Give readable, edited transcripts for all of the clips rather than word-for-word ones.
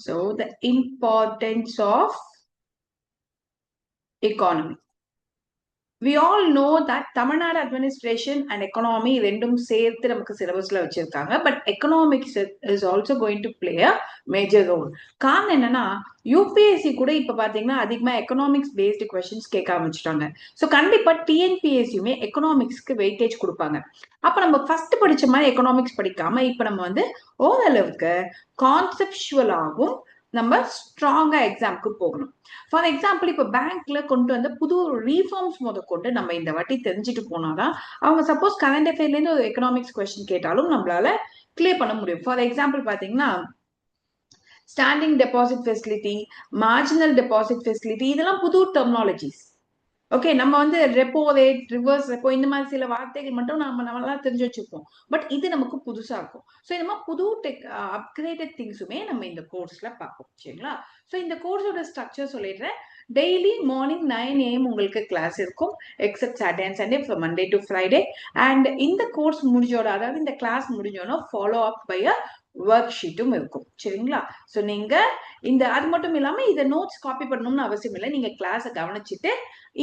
So the importance of economy. We all know that Tamil Nadu administration and economy ரெண்டும் சேர்த்து நமக்கு சிலபஸ்ல வச்சிருக்காங்க. But economics is also going to play a major role. காரணம் என்னன்னா UPSC கூட இப்ப பாத்தீங்கன்னா அதிகமா எக்கனாமிக்ஸ் பேஸ்டு கொஸ்டின்ஸ் கேட்க ஆரம்பிச்சிட்டாங்க. ஸோ கண்டிப்பா டிஎன்பிஎஸ்சியுமே எக்கனாமிக்ஸ்க்கு வெயிட்டேஜ் கொடுப்பாங்க. அப்ப நம்ம ஃபர்ஸ்ட் படிச்ச மாதிரி எக்கனாமிக்ஸ் படிக்காம இப்ப நம்ம வந்து ஓரளவுக்கு கான்செப்சுவலாகவும் நம்ம ஸ்ட்ராங்கா எக்ஸாம்க்கு போகணும். ஃபார் எக்ஸாம்பிள் இப்ப பேங்க்ல கொண்டு வந்த புது ரீஃபார்ம்ஸ் கொண்டு நம்ம இந்த வாட்டி தெரிஞ்சுட்டு போனாதான் அவங்க சப்போஸ் கரண்ட் அஃபேர்ல இருந்து ஒரு எக்கனாமிக்ஸ் கொஸ்டின் கேட்டாலும் நம்மளால கிளியர் பண்ண முடியும். ஃபார் எக்ஸாம்பிள் பாத்தீங்கன்னா standing deposit facility, marginal deposit facility, இதெல்லாம் புது டெர்மினாலஜிஸ். ஓகே, நம்ம வந்து ரெப்போ ரேட், ரிவர்ஸ் ரெப்போ, இந்த மாதிரி சில வார்த்தைகள் மட்டும் நம்மளா தெரிஞ்சு வச்சிருப்போம். பட் இது நமக்கு புதுசா இருக்கும். ஸோ இந்த மாதிரி புது அப்கிரேடட் திங்ஸுமே நம்ம இந்த கோர்ஸ்ல பார்ப்போம். சரிங்களா? ஸோ இந்த கோர்ஸோட ஸ்ட்ரக்சர் சொல்லிடுறேன். டெய்லி மார்னிங் 9 AM உங்களுக்கு கிளாஸ் இருக்கும், except Saturday and Sunday, from Monday to Friday. And இந்த கோர்ஸ் முடிஞ்சோட, அதாவது இந்த கிளாஸ் முடிஞ்சோன்னா follow up by a work ஷீட்டும் இருக்கும். சரிங்களா? ஸோ நீங்க இந்த அது மட்டும் இல்லாம இதை நோட்ஸ் காப்பி பண்ணணும்னு அவசியம் இல்லை. நீங்க கிளாஸை கவனிச்சுட்டு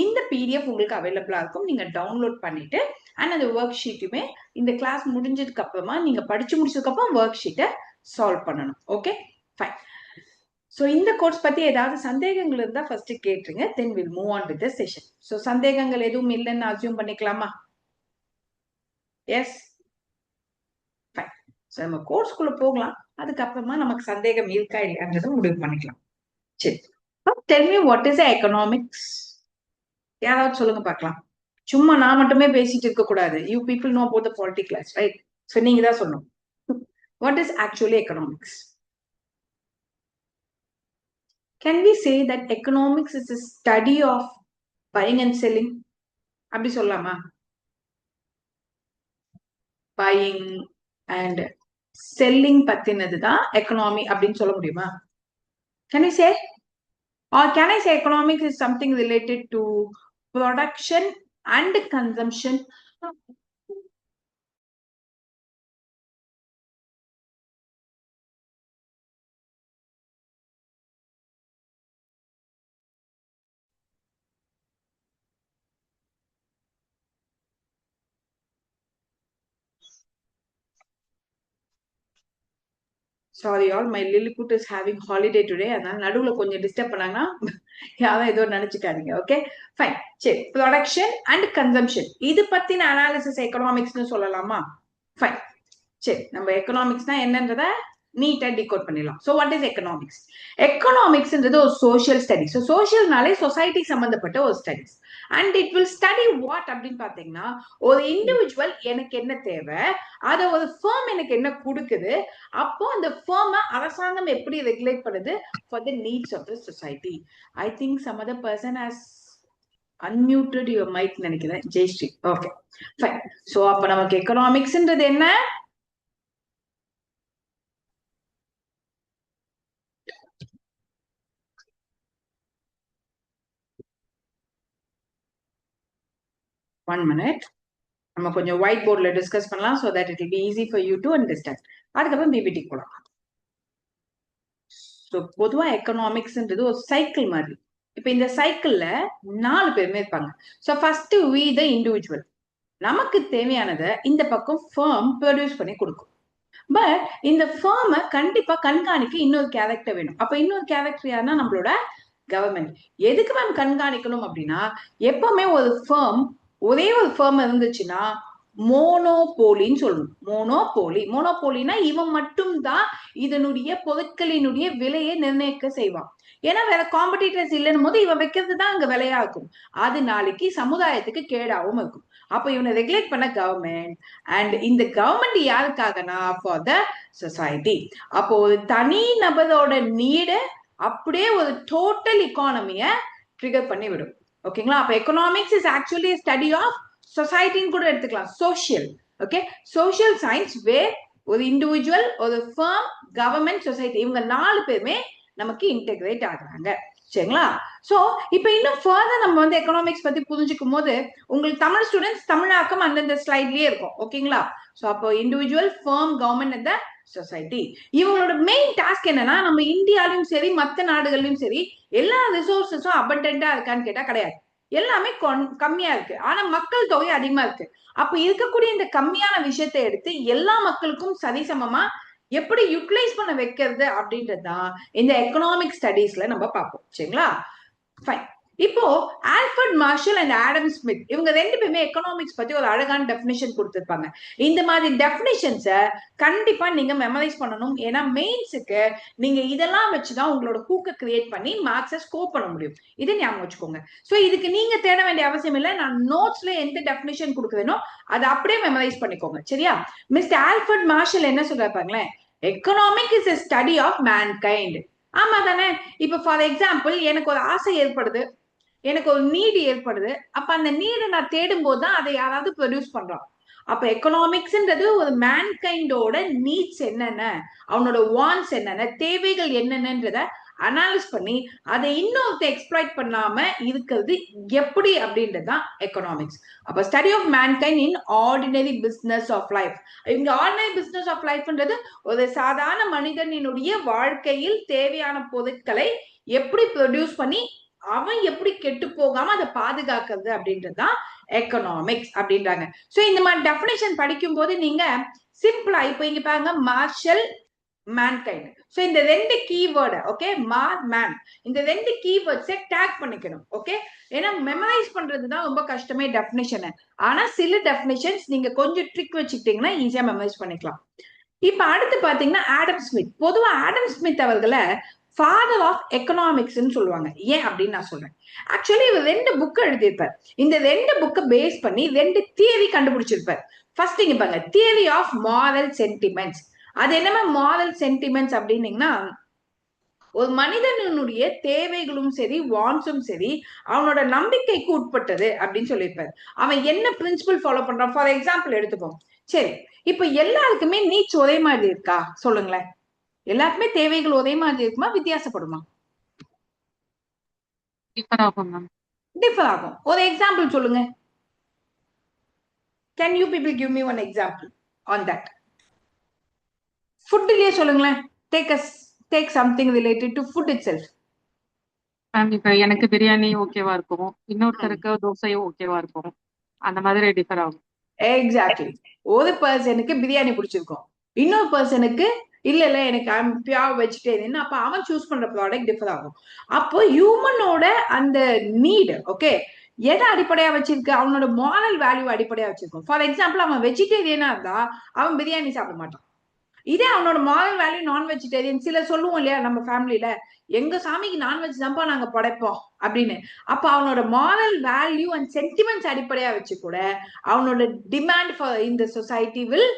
இந்த பிடிஎஃப் உங்களுக்கு அவைலபிளா இருக்கும், நீங்க டவுன்லோட் பண்ணிட்டு அண்ட் அந்த ஒர்க் ஷீட்டுமே இந்த கிளாஸ் முடிஞ்சதுக்கு அப்புறமா நீங்க படிச்சு முடிச்சதுக்கு அப்புறம் ஒர்க் ஷீட்டை சால்வ் பண்ணணும். Okay, fine. ஸோ இந்த கோர்ஸ் பத்தி ஏதாவது சந்தேகங்கள் இருந்தா ஃபர்ஸ்ட் கேட்டுருங்க, then will move on with the session. So சந்தேகங்கள் எதுவும் இல்லைன்னு அசியூம் பண்ணிக்கலாமா? S, fine. ஸோ நம்ம கோர்ஸ்குள்ள போகலாம், அதுக்கப்புறமா நமக்கு சந்தேகம் இருக்கா இல்லையான்றதை முடிவு பண்ணிக்கலாம். சரி, tell me what is economics? யாராவது சொல்லுங்க பார்க்கலாம். சும்மா நான் மட்டுமே பேசிட்டு இருக்க கூடாது. You people know about the polity class, right? So நீங்க தான் சொல்லணும். What is actually economics? Can we say that economics is a study of buying and selling? அப்படி சொல்லலாமா? பையிங் அண்ட் செல்லிங் பத்தினது தான் எக்கனாமி அப்படின்னு சொல்ல முடியுமா? Can you say? Or can I say economics is something related to production and consumption? Sorry all, my Lilliput is having holiday today. அதனால நடுவுல கொஞ்சம் disturb பண்ணாங்கன்னா யாரும் ஏதோ நினைச்சுக்காதீங்க. Okay, fine. சரி, ப்ரொடக்ஷன் அண்ட் கன்சம்ஷன் இது பத்தின அனாலிசிஸ் எக்கனாமிக்ஸ்னு சொல்லலாமா? ஃபைன். சரி, நம்ம எக்கனாமிக்ஸ்னா என்னன்றத நீட்டா டிகோட் பண்ணிடலாம். So what is economics? எக்கனாமிக்ஸ்ன்றது ஒரு சோஷியல் ஸ்டடி. ஸோ சோஷியல்னாலே சொசைட்டி சம்பந்தப்பட்ட ஒரு studies. And it will study what அப்படின்னு பாத்தீங்கன்னா, ஒரு இண்டிவிஜுவல் எனக்கு என்ன தேவை, அதை ஒரு ஃபர்ம் எனக்கு என்ன கொடுக்குது, அப்போ அந்த ஃபர்மை அரசாங்கம் எப்படி ரெகுலேட் பண்ணுது for the needs of the society. I think some other person has unmuted your mic நினைக்கிறேன். ஜெயஸ்ரீ. Okay, fine. சோ அப்ப நமக்கு எக்கனாமிக்ஸ்ன்றது என்ன? One minute. நம்ம கொஞ்சம் ஒயிட் போர்ட்ல டிஸ்கஸ் பண்ணலாம், so that it will be easy for you to understand. அதுக்கப்புறம் PPT போலாம். ஸோ பொதுவா எக்கனாமிக்ஸ்ன்றது ஒரு சைக்கிள் மாதிரி. இப்ப இந்த சைக்கிள்ல 4 பேருமே இருப்பாங்க. So first we the individual, நமக்கு தேவையானதை இந்த பக்கம் ஃபர்ம் ப்ரொடியூஸ் பண்ணி கொடுக்கும். பட் இந்த ஃபர்மை கண்டிப்பா கண்காணிக்க இன்னொரு கேரக்டர் வேணும். அப்ப இன்னொரு கேரக்டர் யாருன்னா நம்மளோட கவர்மெண்ட். எதுக்கு மேம் கண்காணிக்கணும் அப்படின்னா, எப்பவுமே ஒரு ஃபர்ம், ஒரே ஒரு ஃபர்ம் இருந்துச்சுன்னா மோனோபோலின்னு சொல்லணும். மோனோபோலினா இவன் மட்டும்தான் இதனுடைய பொருட்களினுடைய விலையை நிர்ணயிக்க செய்வான். ஏன்னா வேற காம்படிட்டர்ஸ் இல்லைன்னு போது இவன் வைக்கிறது தான் அங்க விலையா இருக்கும். அது நாளைக்கு சமுதாயத்துக்கு கேடாவும் இருக்கும். அப்ப இவனை ரெகுலேட் பண்ண கவர்மெண்ட். அண்ட் இந்த கவர்மெண்ட் யாருக்காகனா ஃபார் த சொசைட்டி. அப்போ ஒரு தனி நபரோட நீடு அப்படியே ஒரு டோட்டல் இக்கானமிய ட்ரிகர் பண்ணி விடும். ஓகேங்களா? அப்ப economics is actually study of சொசைட்டின்னு கூட எடுத்துக்கலாம். Social. Okay, social science where ஒரு இண்டிவிஜுவல், ஒரு ஃபர்ம், கவர்மெண்ட், சொசைட்டி, இவங்க 4 பேருமே நமக்கு இன்டெகிரேட் ஆகுறாங்க. சரிங்களா? சோ இப்ப இன்னும் ஃபர்தர் நம்ம வந்து எக்கனாமிக்ஸ் பத்தி புரிஞ்சுக்கும் போது உங்களுக்கு தமிழ் ஸ்டூடெண்ட்ஸ் தமிழாக்கம் அந்தந்த ஸ்லைட்லயே இருக்கும். ஓகேங்களா? சோ அப்போ இண்டிவிஜுவல், ஃபர்ம், கவர்மெண்ட் அந்த சொசைட்டி. இவங்களோட மெயின் டாஸ்க் என்னன்னா, நம்ம இந்தியாலையும் சரி மத்த நாடுகள்லயும் சரி எல்லா ரிசோர்சஸும் அபண்டன்டா இருக்கான்னு கேட்டா கிடையாது. எல்லாமே கம்மியா இருக்கு. ஆனா மக்கள் தொகை அதிகமா இருக்கு. அப்ப இருக்கக்கூடிய இந்த கம்மியான விஷயத்தை எடுத்து எல்லா மக்களுக்கும் சரிசமமா எப்படி யூட்டிலைஸ் பண்ண வைக்கிறது அப்படின்றதுதான் இந்த எக்கனாமிக் ஸ்டடீஸ்ல நம்ம பார்ப்போம். சரிங்களா? ஃபைன். இப்போ Alfred Marshall and Adam Smith இவங்க ரெண்டு பேருமே எக்கனாமிக்ஸ் பத்தி ஒரு அழகான டெஃபினிஷன் கொடுத்திருப்பாங்க. இந்த மாதிரி டெஃபினிஷன்ஸை கண்டிப்பா நீங்க மெமரைஸ் பண்ணணும். ஏன்னா மெயின்ஸுக்கு நீங்க இதெல்லாம் வச்சுதான் உங்களோட ஹூக்கை கிரியேட் பண்ணி மார்க்ஸை ஸ்கோர் பண்ண முடியும். இதை ஞாபகம் வச்சுக்கோங்க. ஸோ இதுக்கு நீங்க தேட வேண்டிய அவசியம் இல்லை. நான் நோட்ஸ்ல எந்த டெஃபினிஷன் கொடுக்குறேனோ அதை அப்படியே மெமரைஸ் பண்ணிக்கோங்க. சரியா? மிஸ்டர் ஆல்ஃபர்ட் மார்ஷல் என்ன சொல்றாங்களேன், economic is a study of mankind. ஆமா தானே? இப்ப ஃபார் எக்ஸாம்பிள் எனக்கு ஒரு ஆசை ஏற்படுது, எனக்கு ஒரு நீடு ஏற்படுது. அப்ப அந்த நீடை நான் தேடும் போதுதான் அதை யாராவது ப்ரொடியூஸ் பண்றான். அப்ப எக்கனாமிக்ஸ்ன்றது ஒரு மேன்கைண்டோட நீட்ஸ் என்னென்ன, அவனோட வான்ஸ் என்னென்ன, தேவைகள் என்னென்னன்றத அனாலிஸ் பண்ணி அதை இன்னொருத்த எக்ஸ்ப்ளாய்ட் பண்ணாம இருக்கிறது எப்படி அப்படின்றதுதான் எக்கனாமிக்ஸ். அப்ப study of mankind in ordinary business of life. இங்க ஆர்டினரி பிசினஸ் ஆஃப் லைஃப்ன்றது ஒரு சாதாரண மனிதனினுடைய வாழ்க்கையில் தேவையான பொருட்களை எப்படி ப்ரொடியூஸ் பண்ணி அவன் எப்படி கெட்டு போகாம அதை பாதுகாக்கிறது அப்படின்றதுதான் எக்கனாமிக்ஸ் அப்படின்றாங்க. சோ இந்த மாதிரி டெஃபினேஷன் படிக்கும் போது நீங்க சிம்பிளா இப்ப இங்க பாருங்க, மார்ஷல், மேன்கைண்ட். சோ இந்த ரெண்டு கீவேர்டு, ஓகே, மேன், இந்த ரெண்டு கீவேர்ட்ஸை டேக் பண்ணிக்கணும். ஓகே, ஏன்னா மெமரைஸ் பண்றதுதான் ரொம்ப கஷ்டமே டெஃபினேஷன். ஆனா சில டெஃபினேஷன்ஸ் நீங்க கொஞ்சம் ட்ரிக் வச்சுக்கிட்டீங்கன்னா ஈஸியா மெமரைஸ் பண்ணிக்கலாம். இப்ப அடுத்து பாத்தீங்கன்னா ஆடம் ஸ்மித். பொதுவா ஆடம் ஸ்மித் அவர்களை ஃபாதர் ஆஃப் எக்கனாமிக்ஸ் சொல்லுவாங்க. ஏன் அப்படின்னு நான் சொல்றேன். ஆக்சுவலி இவர் ரெண்டு புக் எழுதியிருப்பார். இந்த ரெண்டு புக்கை பேஸ் பண்ணி ரெண்டு தியரி கண்டுபிடிச்சிருப்பார். ஃபர்ஸ்ட் இங்க பாருங்க, தியரி ஆஃப் மாரல் சென்டிமெண்ட்ஸ். அது என்னமா மாரல் சென்டிமெண்ட்ஸ் அப்படின்னீங்கன்னா, ஒரு மனிதனுடைய தேவைகளும் சரி வான்ஸும் சரி அவனோட நம்பிக்கைக்கு உட்பட்டது அப்படின்னு சொல்லியிருப்பாரு. அவன் என்ன பிரின்சிபல் ஃபாலோ பண்றான். ஃபார் எக்ஸாம்பிள் எடுத்துப்போம். சரி, இப்ப எல்லாருக்குமே நீட்ஸ் ஒரே மாதிரி இருக்கா சொல்லுங்களேன். எல்லாருக்குமே தேவைகள் ஒரே மாதிரி இருக்குமா, வித்தியாசப்படுமா? டிஃபர் ஆகும். ஒரு எக்ஸாம்பிள் சொல்லுங்க. Can you people give me one example on that? ஃபுட்லயே சொல்லுங்களேன். Take something related to food itself. இப்ப எனக்கு பிரியாணி ஓகேவா இருக்கும், இன்னொருத்தருக்கு தோசையும் ஓகேவா இருக்கும். அந்த மாதிரி டிஃபர் ஆகும். எக்ஸாக்ட்லி. ஒரு பர்சனுக்கு பிரியாணி பிடிச்சிருக்கும், இன்னொரு பர்சனுக்கு இல்ல இல்ல எனக்கு பியூர் வெஜிடேரியன். அப்ப அவன் சூஸ் பண்ற ப்ராடக்ட் டிஃபர் ஆகும். அப்போ ஹியூமனோட அந்த நீடு, ஓகே, எதை அடிப்படையா வச்சிருக்கு, அவனோட மாரல் வேல்யூ அடிப்படையா வச்சிருக்கும். ஃபார் எக்ஸாம்பிள் அவன் வெஜிடேரியனா இருந்தா அவன் பிரியாணி சாப்பிட மாட்டான். இதே அவனோட மாரல் வேல்யூ நான் வெஜிடேரியன். சில சொல்லுவோம் இல்லையா நம்ம ஃபேமிலியில, எங்க சாமிக்கு நான்வெஜ் தான்ப்பா நாங்க படைப்போம் அப்படின்னு. அப்ப அவனோட மாரல் வேல்யூ அண்ட் சென்டிமெண்ட்ஸ் அடிப்படையா வச்சு கூட அவனோட டிமாண்ட் ஃபார் இந்த சொசைட்டி வில்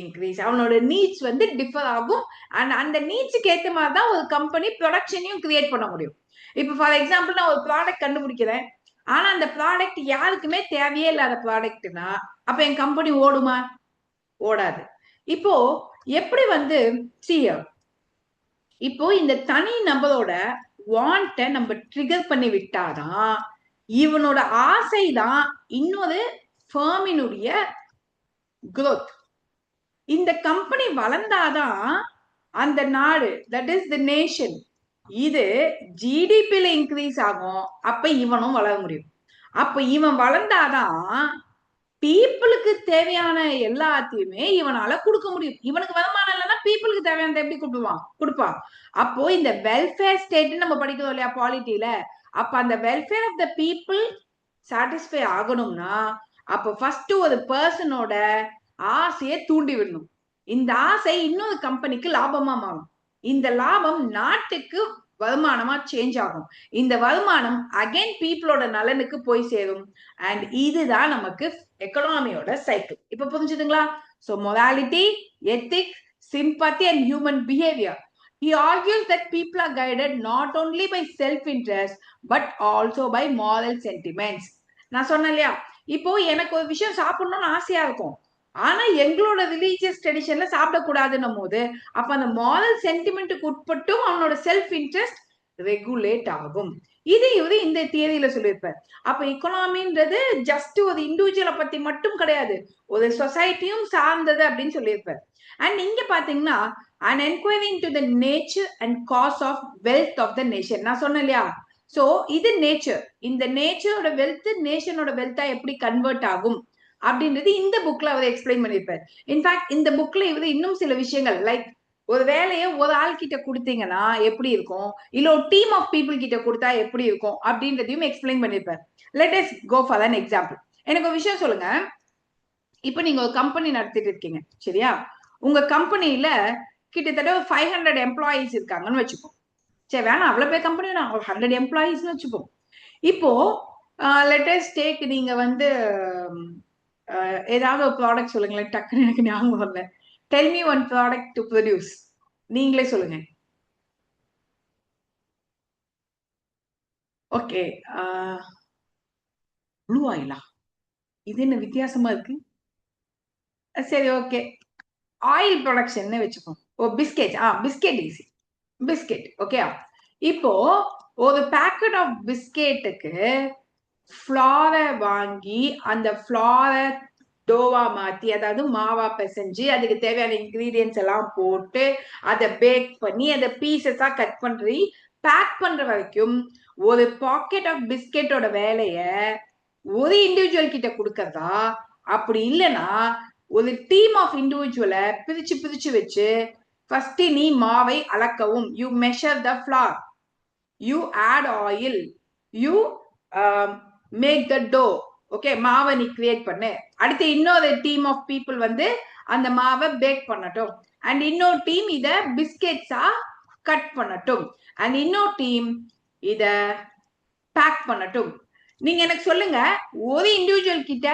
இன்க்ரீஸ். அவனோட நீட்ஸ் வந்து டிஃபர் ஆகும். அண்ட் அந்த நீட்ஸுக்கு ஏற்ற மாதிரி தான் ஒரு கம்பெனி ப்ரொடக்ஷனையும் கிரியேட் பண்ண முடியும். இப்ப ஃபார் எக்ஸாம்பிள் நான் ஒரு ப்ராடக்ட் கண்டுபிடிக்கிறேன், ஆனா அந்த ப்ராடக்ட் யாருக்குமே தேவையே இல்லாத ப்ராடக்ட்னா அப்ப என் கம்பெனி ஓடுமா? ஓடாது. இப்போ எப்படி வந்து இப்போ இந்த தனி நபரோட வாண்ட நம்ம ட்ரிகர் பண்ணி விட்டாதான் இவனோட ஆசைதான் இன்னொரு ஃபர்மினுடைய growth. இந்த கம்பெனி வளர்ந்தாதான் அந்த நாடு, தட் இஸ் தி நேஷன், இது ஜிடிபில இன்க்ரீஸ் ஆகும். அப்ப இவனும் வளர முடியும். அப்ப இவன் வளர்ந்தாதான் பீப்புளுக்கு தேவையான எல்லாத்தையுமே இவனால கொடுக்க முடியும். இவனுக்கு வருமானம் இல்லைன்னா பீப்புளுக்கு தேவையானதை எப்படி கொடுப்பான். அப்போ இந்த வெல்ஃபேர் ஸ்டேட் நம்ம படிக்கிறோம் இல்லையா பாலிட்டியில, அப்ப அந்த welfare of the people satisfy ஆகணும்னா அப்ப ஃபர்ஸ்ட் ஒரு பர்சனோட ஆசையை தூண்டி விடணும். இந்த ஆசை இன்னொரு கம்பெனிக்கு லாபமா மாறும். இந்த லாபம் நாட்டுக்கு வருமானமா சேஞ்ச் ஆகும். இந்த வருமானம் அகைன் பீப்புளோட நலனுக்கு போய் சேரும். அண்ட் இதுதான் நமக்கு எக்கனாமியோட சைக்கிள். இப்ப புரிஞ்சுதுங்களா? So morality, ethics, sympathy and human behavior. He argues that people are guided not only by self-interest but also by moral sentiments. நான் சொன்னேன் இல்லையா, இப்போ எனக்கு ஒரு விஷயம் சாப்பிடணும்னு ஆசையா இருக்கும், ஆனா எங்களோட ரிலீஜியஸ் ட்ரெடிஷன்ல சாப்பிடக்கூடாதுன்னும் போது அப்ப அந்த மாரல் சென்டிமெண்ட்டுக்கு உட்பட்டும் அவனோட செல்ஃப் இன்ட்ரெஸ்ட் ரெகுலேட் ஆகும். இது இவரு இந்த தியரியில சொல்லியிருப்பார். அப்ப எக்கனாமின்றது ஜஸ்ட் ஒரு இண்டிவிஜுவலை பத்தி மட்டும் கிடையாது, ஒரு சொசைட்டியும் சார்ந்தது அப்படின்னு சொல்லியிருப்பார். அண்ட் இங்க பாத்தீங்கன்னா an enquiry into the nature and cause of wealth of the nation. நான் சொன்னேன் இல்லையா, சோ இது நேச்சர், இந்த நேச்சரோட வெல்த் நேஷனோட வெல்த்தா எப்படி கன்வெர்ட் ஆகும் அப்படின்றது இந்த புக்ல அவர் எக்ஸ்பிளைன் பண்ணியிருப்பார். இன்ஃபேக்ட் இந்த புக்ல இவர் இன்னும் சில விஷயங்கள் லைக் ஒரு வேலையை ஒரு ஆள் கிட்ட கொடுத்தீங்கன்னா எப்படி இருக்கும், இல்ல ஒரு டீம் ஆஃப் பீப்புள் கிட்ட கொடுத்தா எப்படி இருக்கும் அப்படின்றதையும் எக்ஸ்பிளைன் பண்ணிருப்பார். Let us go for an example. எனக்கு ஒரு விஷயம் சொல்லுங்க. இப்ப நீங்க ஒரு கம்பெனி நடத்திட்டு இருக்கீங்க, சரியா? உங்க கம்பெனில கிட்டத்தட்ட ஒரு 500 எம்ப்ளாயிஸ் இருக்காங்கன்னு வச்சுப்போம். சரி வேணாம், அவ்வளவு பேர் கம்பெனி வேணாம், ஒரு 100 எம்ப்ளாயிஸ்னு வச்சுப்போம். இப்போ லெட் அஸ் டேக், நீங்க வந்து ஏதாவது ஒரு ப்ராடக்ட் சொல்லுங்களேன், டக்குன்னு எனக்கு ஞாபகம் வரல. Tell me one product to produce. நீங்களே சொல்லுங்க. ஓகே, ப்ளூ ஆயிலா? இது என்ன வித்தியாசமா இருக்கு? சரி ஓகே, ஆயில் ப்ரொடக்ஷன் வச்சுப்போம். Oh biscuit, biscuit easy, biscuit okay. இப்போ ஒரு பேக்கெட் ஆஃப் பிஸ்கெட்டுக்கு ஃப்ளாரை வாங்கி அந்த ஃப்ளாரை டோவா மாத்தி, அதாவது மாவா பிசைஞ்சு அதுக்கு தேவையான இன்கிரீடியன்ஸ் எல்லாம் போட்டு அதை பேக் பண்ணி அதை பீசஸா கட் பண்ணி பேக் பண்ற வரைக்கும் ஒரு பாக்கெட் ஆஃப் பிஸ்கெட்டோட வேலைய ஒரு இண்டிவிஜுவல் கிட்ட கொடுக்கறதா, அப்படி இல்லைன்னா ஒரு டீம் ஆஃப் இண்டிவிஜுவலை பிரிச்சு பிரிச்சு வச்சு ஃபர்ஸ்ட் நீ மாவை அளக்கவும், you measure the flour, you add oil, you make the dough, okay, மாவை நீ கிரியேட் பண்ணு. அடுத்து இன்னொரு டீம் ஆஃப் பீப்புள் வந்து அந்த மாவை பேக் பண்ணட்டும், அண்ட் இன்னொரு டீம் இத பிஸ்கெட்ஸா கட் பண்ணட்டும், அண்ட் இன்னொரு டீம் இத பேக் பண்ணட்டும். நீங்க எனக்கு சொல்லுங்க, ஒரு இண்டிவிஜுவல் கிட்ட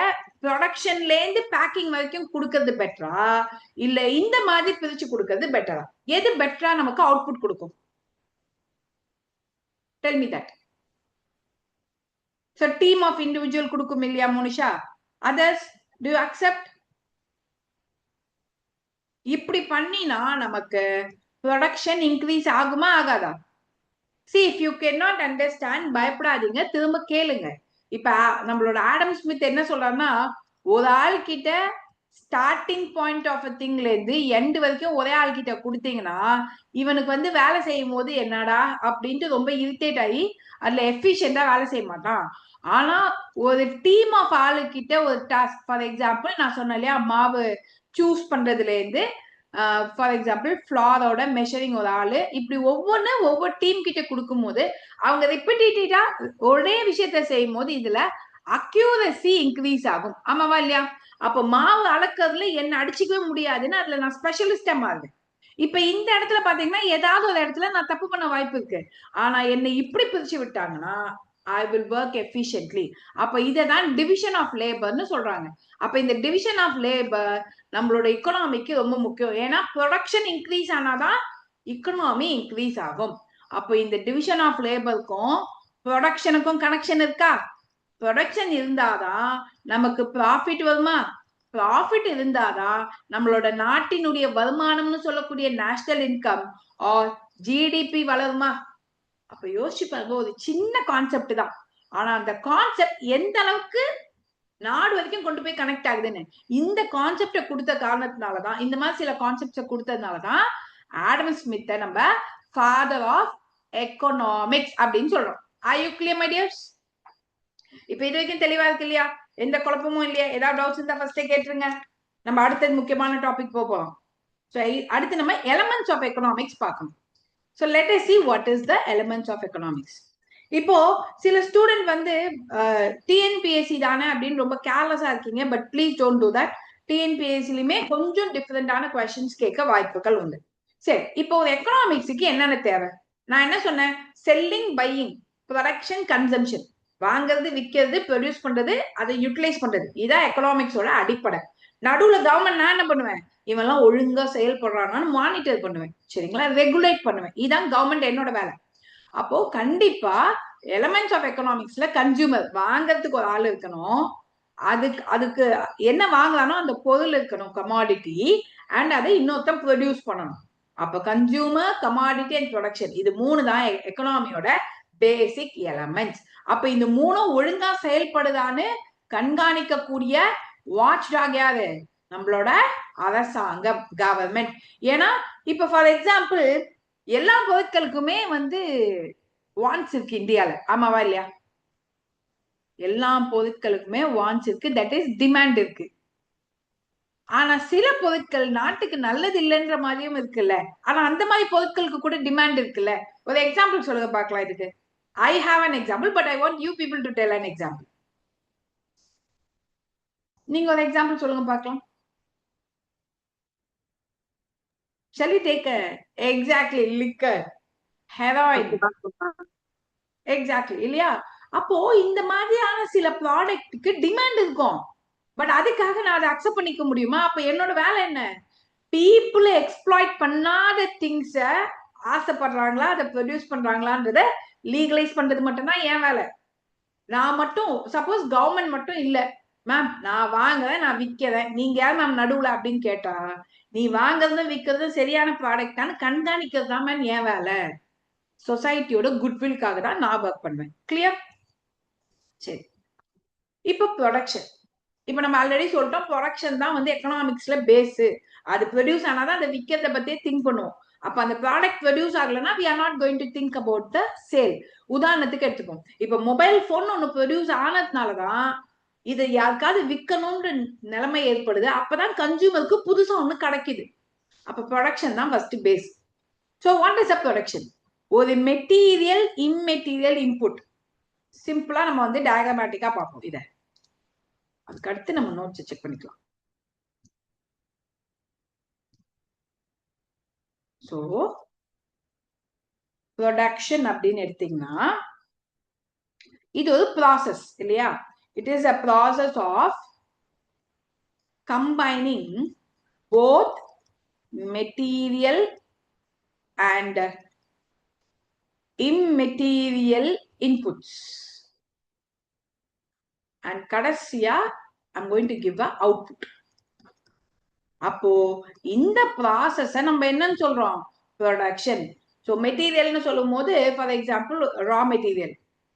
ப்ரொடக்ஷன்ல இருந்து பேக்கிங் வரைக்கும் கொடுக்கறது பெட்டரா, இல்ல இந்த மாதிரி பிரிச்சு கொடுக்கறது பெட்டரா? எது பெட்டரா நமக்கு அவுட்புட் கொடுக்கும்? Tell me that. So team of individual கொடுக்கும் இல்லையா Monisha? others do you accept? இப்படி பண்ணினா நமக்கு ப்ரொடக்ஷன் இன்க்ரீஸ் ஆகுமா ஆகாதா? see if you cannot understand, பயப்படாதீங்க, திரும்ப கேளுங்க. இப்ப நம்மளோட ஆடம் ஸ்மித் என்ன சொல்றாருன்னா, ஒரு ஆள் கிட்ட ஸ்டார்டிங் பாயிண்ட் ஆஃப் அ திங்ல இருந்து எண்ட் வரைக்கும் ஒரே ஆள் கிட்ட கொடுத்தீங்கன்னா இவனுக்கு வந்து வேலை செய்யும் போது என்னடா அப்படின்ட்டு ரொம்ப இரிட்டேட் ஆகி அதுல எஃபிஷியண்டா வேலை செய்ய மாட்டான். ஆனா ஒரு டீம் ஆஃப் ஆளு கிட்ட ஒரு டாஸ்க், ஃபார் எக்ஸாம்பிள் நான் சொன்னேன் இல்லையா, மாவு சூஸ் பண்றதுல இருந்து ஃபார் எக்ஸாம்பிள் ஃபிளாரோட மெஷரிங் ஒரு ஆளு, இப்படி ஒவ்வொரு டீம் கிட்ட கொடுக்கும் போது அவங்க ரிப்பீட்டடா ஒரே விஷயத்த செய்யும் போது இதுல அக்யூரசி இன்க்ரீஸ் ஆகும். ஆமாவா இல்லையா? அப்ப மாவு அளக்கிறதுல என்ன அடிச்சுக்கவே முடியாதுன்னு அதுல நான் ஸ்பெஷலிஸ்டா மாறுவேன். இப்ப இந்த இடத்துல பாத்தீங்கன்னா ஏதாவது ஒரு இடத்துல நான் தப்பு பண்ண வாய்ப்பு இருக்கு, ஆனா என்னை இப்படி பிரிச்சு விட்டாங்கன்னா ஐ வில் ஒர்க் எஃபிஷியன்ட்லி. அப்ப இததான் டிவிஷன் ஆஃப் லேபர்னு சொல்றாங்க. அப்ப இந்த டிவிஷன் ஆஃப் லேபர் நம்மளோட எக்கனாமிக்கு ரொம்ப முக்கியம். ஏன்னா ப்ரொடக்ஷன் இன்க்ரீஸ் ஆனாதான் எக்கனாமி இன்க்ரீஸ் ஆகும். அப்போ இந்த டிவிஷன் ஆஃப் லேபருக்கும் ப்ரொடக்ஷனுக்கும் கனெக்ஷன் இருக்கா? ப்ரொடக்ஷன் இருந்தாதான் நமக்கு ப்ராஃபிட் வருமா? ப்ராஃபிட் இருந்தாதான் நம்மளோட நாட்டினுடைய வருமானம்னு சொல்லக்கூடிய நேஷனல் இன்கம் ஆர் ஜிடிபி வளருமா? அப்ப யோசிச்சு பாருங்க, ஒரு சின்ன கான்செப்ட் தான், ஆனா அந்த கான்செப்ட் எந்த அளவுக்கு நாடு வரைக்கும் கொண்டு போய் கனெக்ட் ஆகுதுன்னு. இந்த கான்செப்ட கொடுத்த காரணத்தினாலதான், இந்த மாதிரி சில கான்செப்ட்ஸ் கொடுத்ததுனாலதான் ஆடம் ஸ்மித்தை நம்ம ஃபாதர் ஆஃப் எக்கனாமிக்ஸ் அப்படின்னு சொல்றோம். R you clear my tears? இப்ப இது வரைக்கும் தெளிவா இருக்கு இல்லையா? எந்த குழப்பமும் இல்லையா? ஏதாவது டவுட்ஸ் இருந்தா ஃபர்ஸ்டே கேட்டுருங்க. நம்ம அடுத்தது முக்கியமான டாபிக் போவோம். ஸோ அடுத்து நம்ம எலமெண்ட்ஸ் ஆஃப் எக்கனாமிக்ஸ் பார்க்கணும். So let us see what is the elements of economics. இப்போ சில ஸ்டூடெண்ட் வந்து டிஎன்பிஎஸ்சி தானே அப்படின்னு ரொம்ப கேர்லெஸ்ஸா இருக்கீங்க, but please don't do that. டிஎன்பிஎஸ்சிலுமே கொஞ்சம் டிஃப்ரெண்டான கொஸ்டின்ஸ் கேட்க வாய்ப்புகள் உண்டு. சரி, இப்போ ஒரு எக்கனாமிக்ஸுக்கு என்னென்ன தேவை? நான் என்ன சொன்னேன்? செல்லிங், பையிங், ப்ரொடக்ஷன், கன்சம்ஷன், வாங்குறது, விற்கிறது, ப்ரொடியூஸ் பண்றது, அதை யூட்டிலைஸ் பண்றது, இதான் எக்கனாமிக்ஸோட அடிப்படை. நடுவுல கவர்மெண்ட் நான் என்ன பண்ணுவேன், இவெல்லாம் ஒழுங்கா செயல்படுறான்னு மானிட்டர் பண்ணுவேன், சரிங்களா, ரெகுலேட் பண்ணுவேன். இதான் கவர்மெண்ட் என்னோட வேலை. அப்போ கண்டிப்பா எலமெண்ட்ஸ் ஆஃப் எக்கனாமிக்ஸ்ல கன்சியூமர், வாங்கறதுக்கு ஒரு ஆள் இருக்கணும், அதுக்கு என்ன வாங்குறானோ அந்த பொருள் இருக்கணும், கமாடிட்டி, அண்ட் அதை இன்னொருத்தன் ப்ரொடியூஸ் பண்ணணும். அப்ப கன்சியூமர், கமாடிட்டி அண்ட் ப்ரொடக்ஷன், இது மூணு தான் எக்கனாமியோட பேசிக் எலமெண்ட்ஸ். அப்ப இந்த மூணும் ஒழுங்கா செயல்படுதான்னு கண்காணிக்கக்கூடிய வாட்ச் டாக் யாரு? நம்மளோட அரசாங்கம், கவர்மெண்ட். ஏன்னா இப்ப ஃபார் எக்ஸாம்பிள் எல்லா பொருட்களுக்குமே வந்து வான்ஸ் இருக்கு இந்தியால, ஆமாவா இல்லையா? எல்லா பொருட்களுக்குமே வான்ஸ் இருக்கு, தட் இஸ் டிமாண்ட் இருக்கு. ஆனா சில பொருட்கள் நாட்டுக்கு நல்லது இல்லைன்ற மாதிரியும் இருக்குல்ல. ஆனா அந்த மாதிரி பொருட்களுக்கு கூட டிமாண்ட் இருக்குல்ல. ஒரு எக்ஸாம்பிள் சொல்லுங்க பார்க்கலாம் இதுக்கு. I have an example, but I want you people to tell an example. நீங்க ஒரு எக்ஸாம்பிள் சொல்லுங்க பார்க்கலாம். Shall we take a exactly liquor, heroin? Exactly இல்லையா? அப்போ இந்த மாதிரியான சில ப்ராடக்ட்டுக்கு டிமாண்ட் இருக்கும். பட் அதுக்காக நான் அதை அக்செப்ட் பண்ணிக்க முடியுமா? அப்ப என்னோட வேலை என்ன? பீப்புள் எக்ஸ்ப்ளாய்ட் பண்ணாத திங்ஸ ஆசைப்படுறாங்களா, அதை ப்ரொடியூஸ் பண்றாங்களான்றத லீகலைஸ் பண்றது மட்டும்தான் என் வேலை. நான் மட்டும் சப்போஸ் கவர்மெண்ட் மட்டும் இல்ல, மேம் நான் வாங்குறேன், நான் விற்கிறேன், நீங்க யார் மேம் நடுவுல அப்படின்னு கேட்டா, நீ வாங்குறதும் விற்கிறதும் சரியான ப்ராடக்டான்னு கண்காணிக்கிறது தான் மேம் என் வேலை. சொசைட்டியோட குட்வில்காக தான் நான் ஒர்க் பண்ணுவேன். கிளியர்? சரி, இப்போ ப்ரொடக்ஷன். இப்ப நம்ம ஆல்ரெடி சொல்லிட்டோம், ப்ரொடக்ஷன் தான் வந்து எக்கனாமிக்ஸ்ல பேஸ். அது ப்ரொடியூஸ் ஆனாதான் அதை விற்கிறத பத்தியே திங்க் பண்ணுவோம். அப்ப அந்த ப்ராடக்ட் ப்ரொடியூஸ் ஆகலன்னா we are not going to think about the sale. உதாரணத்துக்கு எடுத்துப்போம், இப்ப மொபைல் போன் ஒண்ணு ப்ரொடியூஸ் ஆனதுனாலதான் இதை யாருக்காவது விற்கணும்ன்ற நிலைமை ஏற்படுது. அப்பதான் கன்சியூமருக்கு புதுசா ஒண்ணு கிடைக்குது. அப்ப ப்ரொடக்ஷன் தான் first base. So what is a production? ஒரு மெட்டீரியல் இம்மெட்டீரியல் இன்புட். சிம்பிளா நம்ம வந்து டயக்ராமேட்டிக்கா பார்ப்போம் இதை. அதுக்கு அடுத்து நம்ம நோட்ஸ் செக் பண்ணிக்கலாம். சோ ப்ரொடக்ஷன் அப்படின்னு எடுத்தீங்கன்னா இது ஒரு ப்ராசஸ் இல்லையா? It is a process of combining both material and immaterial inputs, and கடைசியா I'm going to give a output. அப்போ இந்த ப்ராசஸ நம்ம என்னன்னு சொல்றோம்? ப்ரொடக்ஷன். ஸோ மெட்டீரியல்னு சொல்லும் போது ஃபார் எக்ஸாம்பிள் ரா மெட்டீரியல்.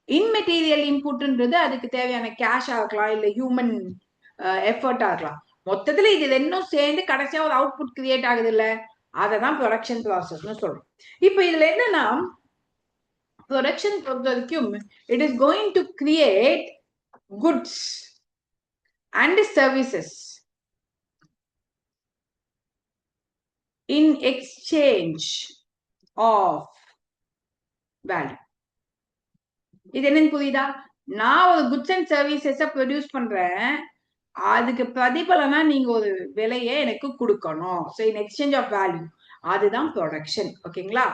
இம்மெட்டீரியல் இன்புட்ன்றது அதுக்கு தேவையான கேஷா இருக்கலாம், இல்ல ஹியூமன் எஃபர்ட்டா இருக்கலாம். மொத்தத்துல இது ரெண்டும் சேர்ந்து கடைசியா ஒரு அவுட்புட் கிரியேட் ஆகுது இல்ல, அததான் ப்ரொடக்ஷன் ப்ராசஸ்னு சொல்றோம். இப்போ இதுல என்னன்னா ப்ரொடக்ஷன் பொறுத்த வரைக்கும் it is going to create goods and services in exchange of value. இது என்னன்னு புரியுதா? நான் ஒரு குட்ஸ் அண்ட் சர்வீசஸ ப்ரொடியூஸ் பண்றேன், அதுக்கு பிரதிபலனா நீங்க ஒரு விலையை எனக்கு கொடுக்கணும். So in exchange of value, அதுதான் ப்ரொடக்ஷன். ஓகேங்களா?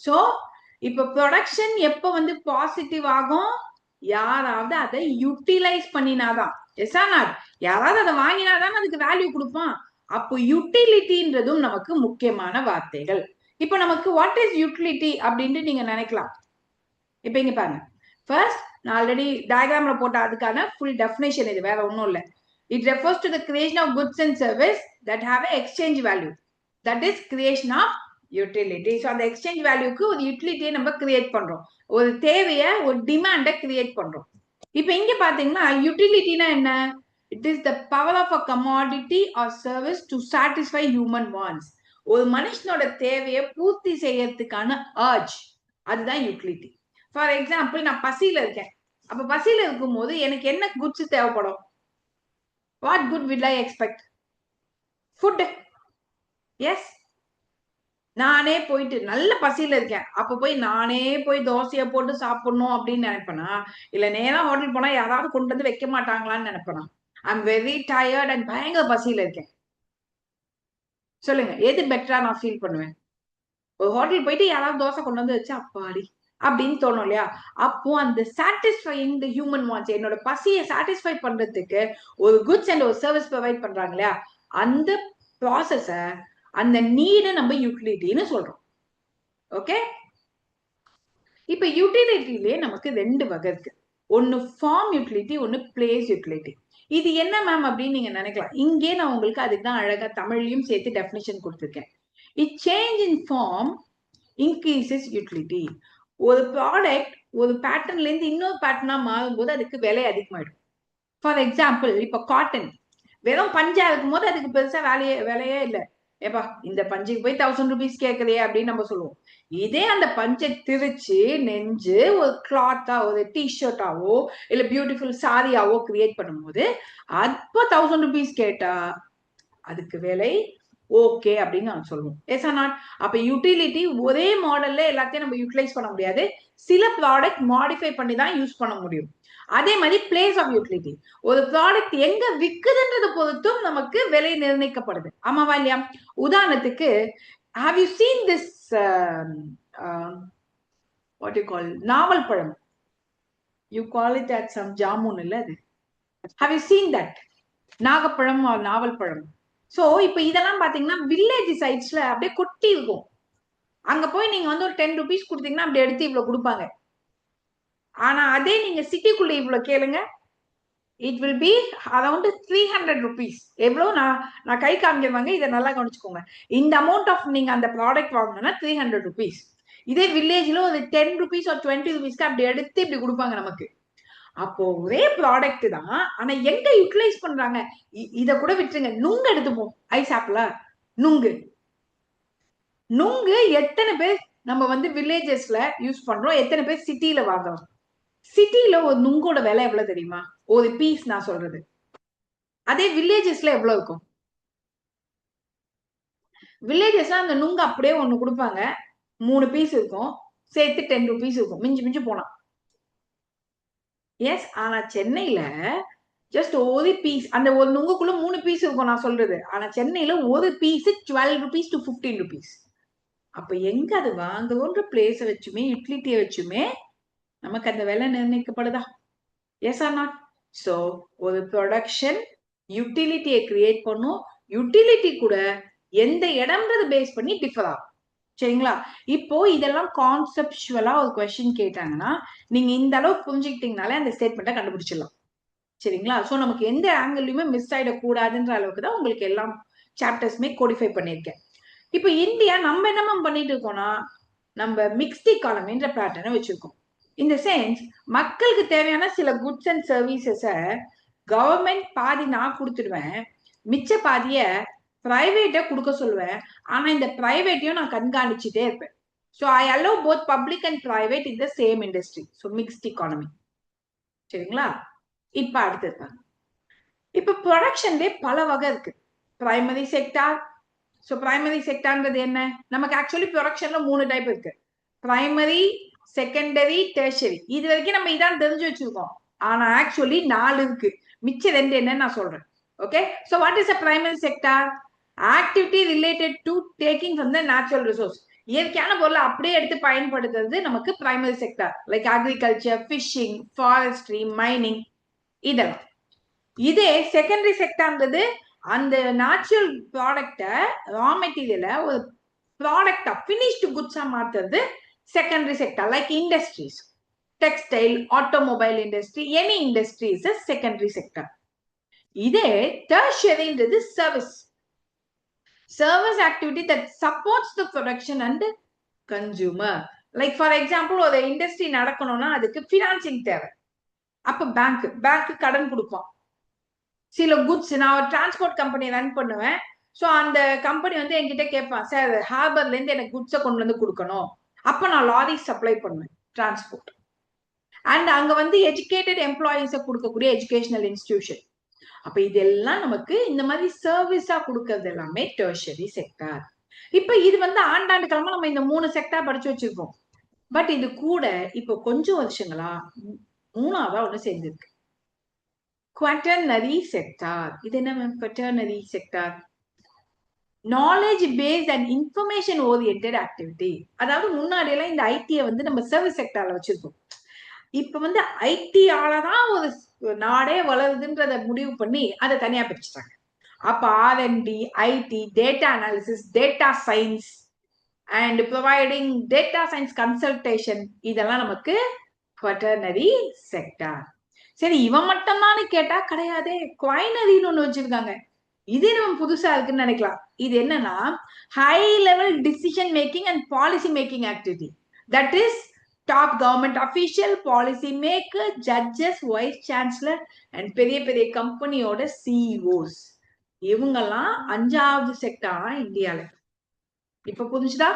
ஸோ இப்ப ப்ரொடக்ஷன் எப்ப வந்து பாசிட்டிவ் ஆகும்? யாராவது அதை யூட்டிலைஸ் பண்ணினாதான். Yes or not? யாராவது அதை வாங்கினாதான் அதுக்கு வேல்யூ கொடுப்பான். அப்போ யூட்டிலிட்டின்றதும் நமக்கு முக்கியமான வார்த்தைகள். இப்ப நமக்கு வாட் இஸ் யூட்டிலிட்டி அப்படின்னு நீங்க நினைக்கலாம். இப்ப இங்க பாருங்க, ஃபர்ஸ்ட் நான் ஆல்ரெடி டயக்ராம்ல போட்ட அதுக்கான ஃபுல் டெஃபினேஷன் இது, வேற ஒன்றும் இல்லை. It refers to the creation of goods and service that have an exchange value. That is creation of utility. So அந்த exchange valueக்கு ஒரு யூட்டிலிட்டியை நம்ம கிரியேட் பண்றோம், ஒரு தேவைய, ஒரு டிமாண்ட கிரியேட் பண்றோம். இப்ப இங்க பாத்தீங்கன்னா யூட்டிலிட்டினா என்ன? It is the power of a commodity or service to satisfy human wants. ஒரு மனுஷனோட தேவையை பூர்த்தி செய்யறதுக்கான urge, அதுதான் யூட்டிலிட்டி. ஃபார் எக்ஸாம்பிள் நான் பசியில இருக்கேன். அப்ப பசியில இருக்கும் போது எனக்கு என்ன குட்ஸ் தேவைப்படும்? What good will I expect? Food. Yes. நானே போயிட்டு நல்ல பசியில இருக்கேன், அப்ப போய் நானே போய் தோசையை போட்டு சாப்பிடணும் அப்படின்னு நினைப்பேனா, இல்ல நேரா ஹோட்டல் போனா யாராவது கொண்டு வந்து வைக்க மாட்டாங்களான்னு நினைப்பேனா? ஐம் வெரி டயர்ட் அண்ட் பயங்கர பசியில இருக்கேன். சொல்லுங்க, எது பெட்டரா நான் ஃபீல் பண்ணுவேன்? ஒரு ஹோட்டல் போயிட்டு யாராவது தோசை கொண்டு வந்து வச்சு அப்பாடி அப்படின்னு தோணும் இல்லையா? அப்போ அந்த சாட்டிஸ்ஃபைங் தி ஹியூமன் வாண்ட்ஸ், என்னோட பசியை சாட்டிஸ்ஃபை பண்றதுக்கு ஒரு குட்ஸ் அண்ட் ஒரு சர்வீஸ் ப்ரொவைட் பண்றாங்க இல்லையா, அந்த ப்ராசஸ, அந்த நீடை நம்ம யூட்டிலிட்டின்னு சொல்றோம். ஓகே? இப்ப யூட்டிலிட்டிலே நமக்கு ரெண்டு வகை இருக்கு. ஒன்னு ஃபார்ம் யூட்டிலிட்டி, ஒன்னு பிளேஸ் யூட்டிலிட்டி. இது என்ன மேம் அப்படின்னு நீங்க நினைக்கலாம். இங்கே நான் உங்களுக்கு அதுக்கு தான் அழகா தமிழ்லயும் சேர்த்து டெஃபினிஷன் கொடுத்திருக்கேன். It change in form increases utility. ஒரு ப்ராடக்ட் ஒரு பேட்டர்ன்ல இருந்து இன்னொரு பேட்டர்னா மாறும்போது அதுக்கு விலை அதிகமாயிடும். ஃபார் எக்ஸாம்பிள் இப்ப காட்டன் வெறும் பஞ்சா இருக்கும் போது அதுக்கு பெருசா விலையே இல்லை. ஏப்பா இந்த பஞ்சுக்கு போய் 1000 rupees கேட்குறியே அப்படின்னு நம்ம சொல்லுவோம். இதே அந்த பஞ்சை திரிச்சு நெஞ்சு ஒரு கிளாத்தா ஒரு டிஷர்ட்டாவோ இல்ல பியூட்டிஃபுல் சாரியாவோ கிரியேட் பண்ணும்போது அப்போ 1000 rupees கேட்டா அதுக்கு விலை ஓகே அப்படின்னு நான் சொல்லுவோம். Yes or not? அப்ப யூட்டிலிட்டி ஒரே மாடல்ல எல்லாத்தையும் நம்ம யூட்டிலைஸ் பண்ண முடியாது. சில ப்ராடக்ட் மாடிஃபை பண்ணி தான் யூஸ் பண்ண முடியும். அதே மாதிரி பிளேஸ் ஆஃப் யூட்டிலிட்டி, ஒரு ப்ராடக்ட் எங்க விக்குதுன்றது பொறுத்தும் நமக்கு விலை நிர்ணயிக்கப்படுது. ஆமாவா இல்லையா? உதாரணத்துக்கு have you seen this what you call நாவல் பழம்? you call it at some jamun இல்ல அது? have you seen that நாகப்பழம் or நாவல் பழம்? சோ இப்ப இதெல்லாம் பாத்தீங்கன்னா வில்லேஜ் சைட்ஸ்ல அப்படியே கொட்டி இருக்கும். அங்க போய் நீங்க வந்து ஒரு 10 rupees கொடுத்தீங்கன்னா அப்படி எடுத்து இவ்வளவு கொடுப்பாங்க. ஆனா அதே நீங்க சிட்டிக்குள்ள இவ்வளவு கேளுங்க, it will B around 300 rupees. எவ்வளவு நான் கை காமிக்கிறவாங்க, இதை நல்லா கவனிச்சுக்கோங்க. இந்த அமௌண்ட் ஆஃப் நீங்க அந்த ப்ராடக்ட் வாங்கணும்னா 300 rupees. இதே வில்லேஜ்ல ஒரு 10 rupees or 20 rupeesக்கு அப்படி எடுத்து இப்படி கொடுப்பாங்க நமக்கு. அப்போ ஒரே ப்ராடக்ட் தான், ஆனா எங்க யூட்டிலைஸ் பண்றாங்க? இத கூட விட்டுருங்க, நுங்கு எடுத்துப்போம். ஐஸ் ஆப்பிள நுங்கு நுங்கு எத்தனை பேர் நம்ம வந்து வில்லேஜஸ்ல யூஸ் பண்றோம், எத்தனை பேர் சிட்டில வாங்குறோம்? சிட்டில ஒரு நுங்கோட விலை எவ்வளவு தெரியுமா? ஒரு பீஸ் நான் சொல்றது. அதே வில்லேஜஸ்ல எவ்வளவு இருக்கும்? வில்லேஜஸ்ல அந்த நுங்கு அப்படியே ஒண்ணு கொடுப்பாங்க, 3 பீஸ் இருக்கும், சேர்த்து 10 rupees இருக்கும், மிஞ்சி மிஞ்சி போனா. எஸ், ஆனா சென்னையில ஜஸ்ட் ஒரு பீஸ், அந்த ஒரு நுங்குக்குள்ள 3 பீஸ் இருக்கும் நான் சொல்றது. ஆனா சென்னையில ஒரு பீஸ் 12 rupees to 15 rupees. அப்ப எங்க அது வாங்குறோன்ற பிளேஸ வச்சுமே யூட்டிலிட்டியை வச்சுமே நமக்கு அந்த விலை நிர்ணயிக்கப்படுதா? Yes or not? சோ ஒரு ப்ரொடக்ஷன் யூட்டிலிட்டியை கிரியேட் பண்ணும், யூட்டிலிட்டி கூட எந்த இடம்ன்றது பேஸ் பண்ணி டிஃபர் ஆகும். சரிங்களா? இப்போ இதெல்லாம் கான்செப்சுவலா ஒரு கொஸ்டின் கேட்டாங்கன்னா நீங்க இந்த அளவு புரிஞ்சுக்கிட்டீங்கனாலே அந்த ஸ்டேட்மெண்ட்டை கண்டுபிடிச்சிடலாம். சரிங்களா? சோ நமக்கு எந்த ஆங்கிள்லயுமே மிஸ் ஆயிடக்கூடாதுன்ற அளவுக்கு தான் உங்களுக்கு எல்லாம் சாப்டர்ஸ்மே கோடிஃபை பண்ணியிருக்கேன். இப்போ இந்தியா நம்ம என்ன பண்ணிட்டு இருக்கோம்னா, நம்ம மிக்ஸ்ட் எக்கானமின்ற பேட்டர்னை வச்சிருக்கோம். இந்த சென்ஸ் மக்களுக்கு தேவையான சில குட்ஸ் அண்ட் சர்வீசஸ கவர்மெண்ட் பாதி நான் கொடுத்துடுவேன், மிச்ச பாதிய பிரைவேட்டை கொடுக்க சொல்லுவேன். ஆனா இந்த பிரைவேட்டையும் நான் கண்காணிச்சுட்டே இருப்பேன். So I allow both public and private in the same industry. So mixed economy. சரிங்களா? இப்ப அடுத்தது, இப்ப ப்ரொடக்ஷன்லேயே பல வகை இருக்கு. Primary sector. ஸோ பிரைமரி செக்டார்ன்றது என்ன? நமக்கு ஆக்சுவலி ப்ரொடக்ஷன்ல 3 டைப் இருக்கு. Primary, secondary, tertiary. இது வரைக்கும் நம்ம இதான் தெரிஞ்சு வச்சிருக்கோம். ஆனா ஆக்சுவலி 4 இருக்கு. மிச்சம் 2 என்னன்னு நான் சொல்றேன். Okay, so what is a primary sector? Activity related to taking from the natural resource. இயற்கையான பொருளை அப்படியே எடுத்து பயன்படுத்துறது நமக்கு primary sector. Like agriculture, fishing, forestry, mining, இதெல்லாம். இதே செகண்டரி செக்டார்ன்றது அந்த நேச்சுரல் ப்ராடக்டை, ரா மெட்டீரியலை ஒரு ப்ராடக்டா ஃபினிஷ்டு குட்ஸா மாத்துறது secondary sector. Like industries, textile, automobile industry, any industry is a secondary sector. இதே டெர்ஷரின்றது service activity that supports the production and consumer. Like for example, ஒரு industry நடக்கணும்னா அதுக்கு ஃபினான்சிங் தேவை. அப்ப பேங்க் கடன் கொடுப்போம். சில குட்ஸ், நான் ஒரு டிரான்ஸ்போர்ட் கம்பெனி ரன் பண்ணுவேன். ஸோ அந்த கம்பெனி வந்து என்கிட்ட கேட்பான், சார் ஹார்பர்ல இருந்து எனக்கு குட்ஸை கொண்டு வந்து கொடுக்கணும். அப்ப நான் லாரி சப்ளை பண்ணுவேன், டிரான்ஸ்போர்ட். அண்ட் அங்க வந்து எஜுகேட்டட் எம்ப்ளாயிஸை கொடுக்கக்கூடிய எஜுகேஷனல் இன்ஸ்டிடியூஷன். அப்ப இதெல்லாம் நமக்கு இந்த மாதிரி சர்வீஸா கொடுக்கறது எல்லாமே டெர்ஷரி செக்டார். இப்ப இது வந்து ஆண்டாண்டு காலமா நம்ம இந்த 3 செக்டார் படிச்சு வச்சிருக்கோம். பட் இது கூட இப்போ கொஞ்சம் வருஷங்களா 3ஆவதா ஒண்ணு சேர்ந்திருக்கு, quaternary sector. இது என்ன ma'am quaternary sector? Knowledge paste and information oriented activity. அதாவது முன்னாடி எல்லாம் இந்த ஐடியை வந்து நம்ம சர்வீஸ் செக்டார்ல வச்சிருக்கோம். இப்ப வந்து ஐடியாலதான் ஒரு நாடே வளருதுன்றத முடிவு பண்ணி அதை தனியா பிரிச்சுட்டாங்க. அப்ப R&D, IT, data analysis, data science and providing data science consultation, இதெல்லாம் நமக்கு quaternary sector. சரி, இவன் மட்டும் தான் கேட்டா கிடையாதே, குவைனரின்னு ஒண்ணு வச்சிருக்காங்க. இது நம்ம புதுசா இருக்குன்னு நினைக்கலாம். இது என்னன்னா high level decision making and policy making activity. That is top government official, policy maker, judges, vice chancellor and பெரிய பெரிய கம்பெனியோட சிஇஓஸ். இவங்கெல்லாம் 5வது செக்டாரா இந்தியால. இப்ப புரிஞ்சுதா?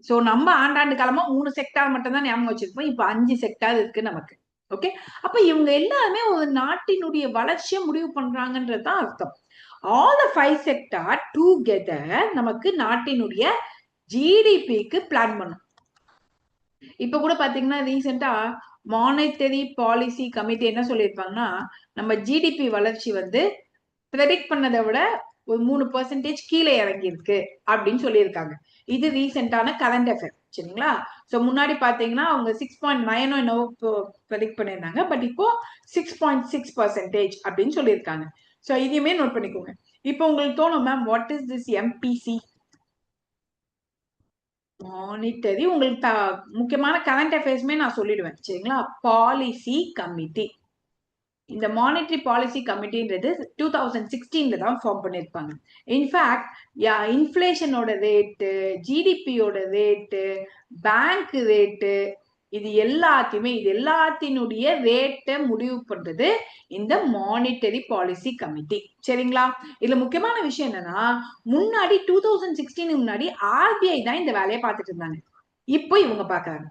சோ நம்ம ஆண்டாண்டு காலமா 3 செக்டார் மட்டும் தான் ஞாபகம் வச்சிருப்போம். இப்ப 5 செக்டார் இருக்கு நமக்கு. ஓகே, அப்ப இவங்க எல்லாருமே ஒரு நாட்டினுடைய வளர்ச்சியை முடிவு பண்றாங்கன்றதுதான் அர்த்தம். ஆல் த 5 செக்டார் டுகெதர் நமக்கு நாட்டினுடைய ஜிடிபிக்கு பிளான் பண்ணும். இப்ப கூட பாத்தீங்கன்னா ரீசெண்டா மானிட்டரி பாலிசி கமிட்டி என்ன சொல்லியிருப்பாங்கன்னா, நம்ம ஜிடிபி வளர்ச்சி வந்து ப்ரெடிக்ட் பண்ணதை விட ஒரு 3% கீழே இறங்கி இருக்கு அப்படின்னு சொல்லியிருக்காங்க. இது ரீசெண்டான கரண்ட் அஃபேர். சரிங்களா? சோ முன்னாடி பாத்தீங்கன்னா அவங்க 6.9 என்னவோ ப்ரெடிக்ட் பண்ணியிருந்தாங்க. பட் இப்போ 6.6% அப்படின்னு சொல்லியிருக்காங்க. சோ இதையுமே நோட் பண்ணிக்கோங்க. இப்போ உங்களுக்கு தோணும், ma'am what is this MPC? Monetary, உங்களுக்கு முக்கியமான கரண்ட் அஃபேர்ஸ்மே நான் சொல்லிடுவேன். சரிங்களா? Policy committee. இந்த மானிட்டரி பாலிசி கமிட்டின்றது 2016 தான் ஃபார்ம் பண்ணிருப்பாங்க. இன்ஃபேக்ட் இன்ஃபிளேஷனோட ரேட்டு, ஜிடிபியோட ரேட்டு, பேங்க் ரேட்டு, இது எல்லாத்தினுடைய ரேட்டை முடிவு பண்றது இந்த மானிட்டரி பாலிசி கமிட்டி. சரிங்களா? இதுல முக்கியமான விஷயம் என்னன்னா, முன்னாடி 2016 முன்னாடி ஆர்பிஐ தான் இந்த வேலையை பார்த்துட்டு இருந்தாங்க. இப்போ இவங்க பாக்குறாங்க.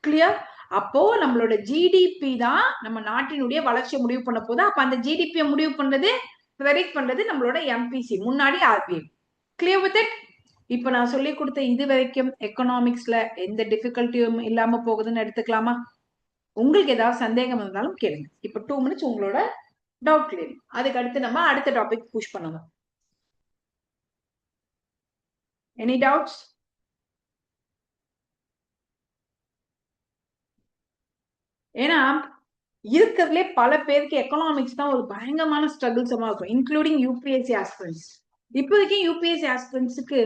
கிளியர்? அப்போ நம்மளோட ஜிடிபி தான் நம்ம நாட்டினுடைய வளர்ச்சியை முடிவு பண்ண போது. அப்ப அந்த ஜிடிபியை முடிவு பண்றது, ப்ரெடிக்ட் பண்றது நம்மளோட எம்பிசி, முன்னாடி ஆர்பிஐ. Clear with it? இப்ப நான் சொல்லி கொடுத்த இது வரைக்கும் எக்கனாமிக்ஸ்ல எந்த டிஃபிகல்ட்டியும் இல்லாம போகுதுன்னு எடுத்துக்கலாமா? உங்களுக்கு ஏதாவது சந்தேகம் இருந்தாலும் கேளுங்க. இப்ப 2 மினிட்ஸ் உங்களோட டவுட் கிளியரிங். அதுக்கு அடுத்து நம்ம அடுத்த டாபிக் புஷ் பண்ணலாம். Any doubts? ஏன்னா இருக்கிறதுலே பல பேருக்கு எக்கனாமிக்ஸ் தான் ஒரு பயங்கரமான ஸ்ட்ரகிள்ஸமா இருக்கும், இன்க்ளூடிங் யூபிஎஸ்சி ஆஸ்பிரன்ஸ். இப்போதைக்கு யூபிஎஸ்சி ஆஸ்பிரன்ஸுக்கு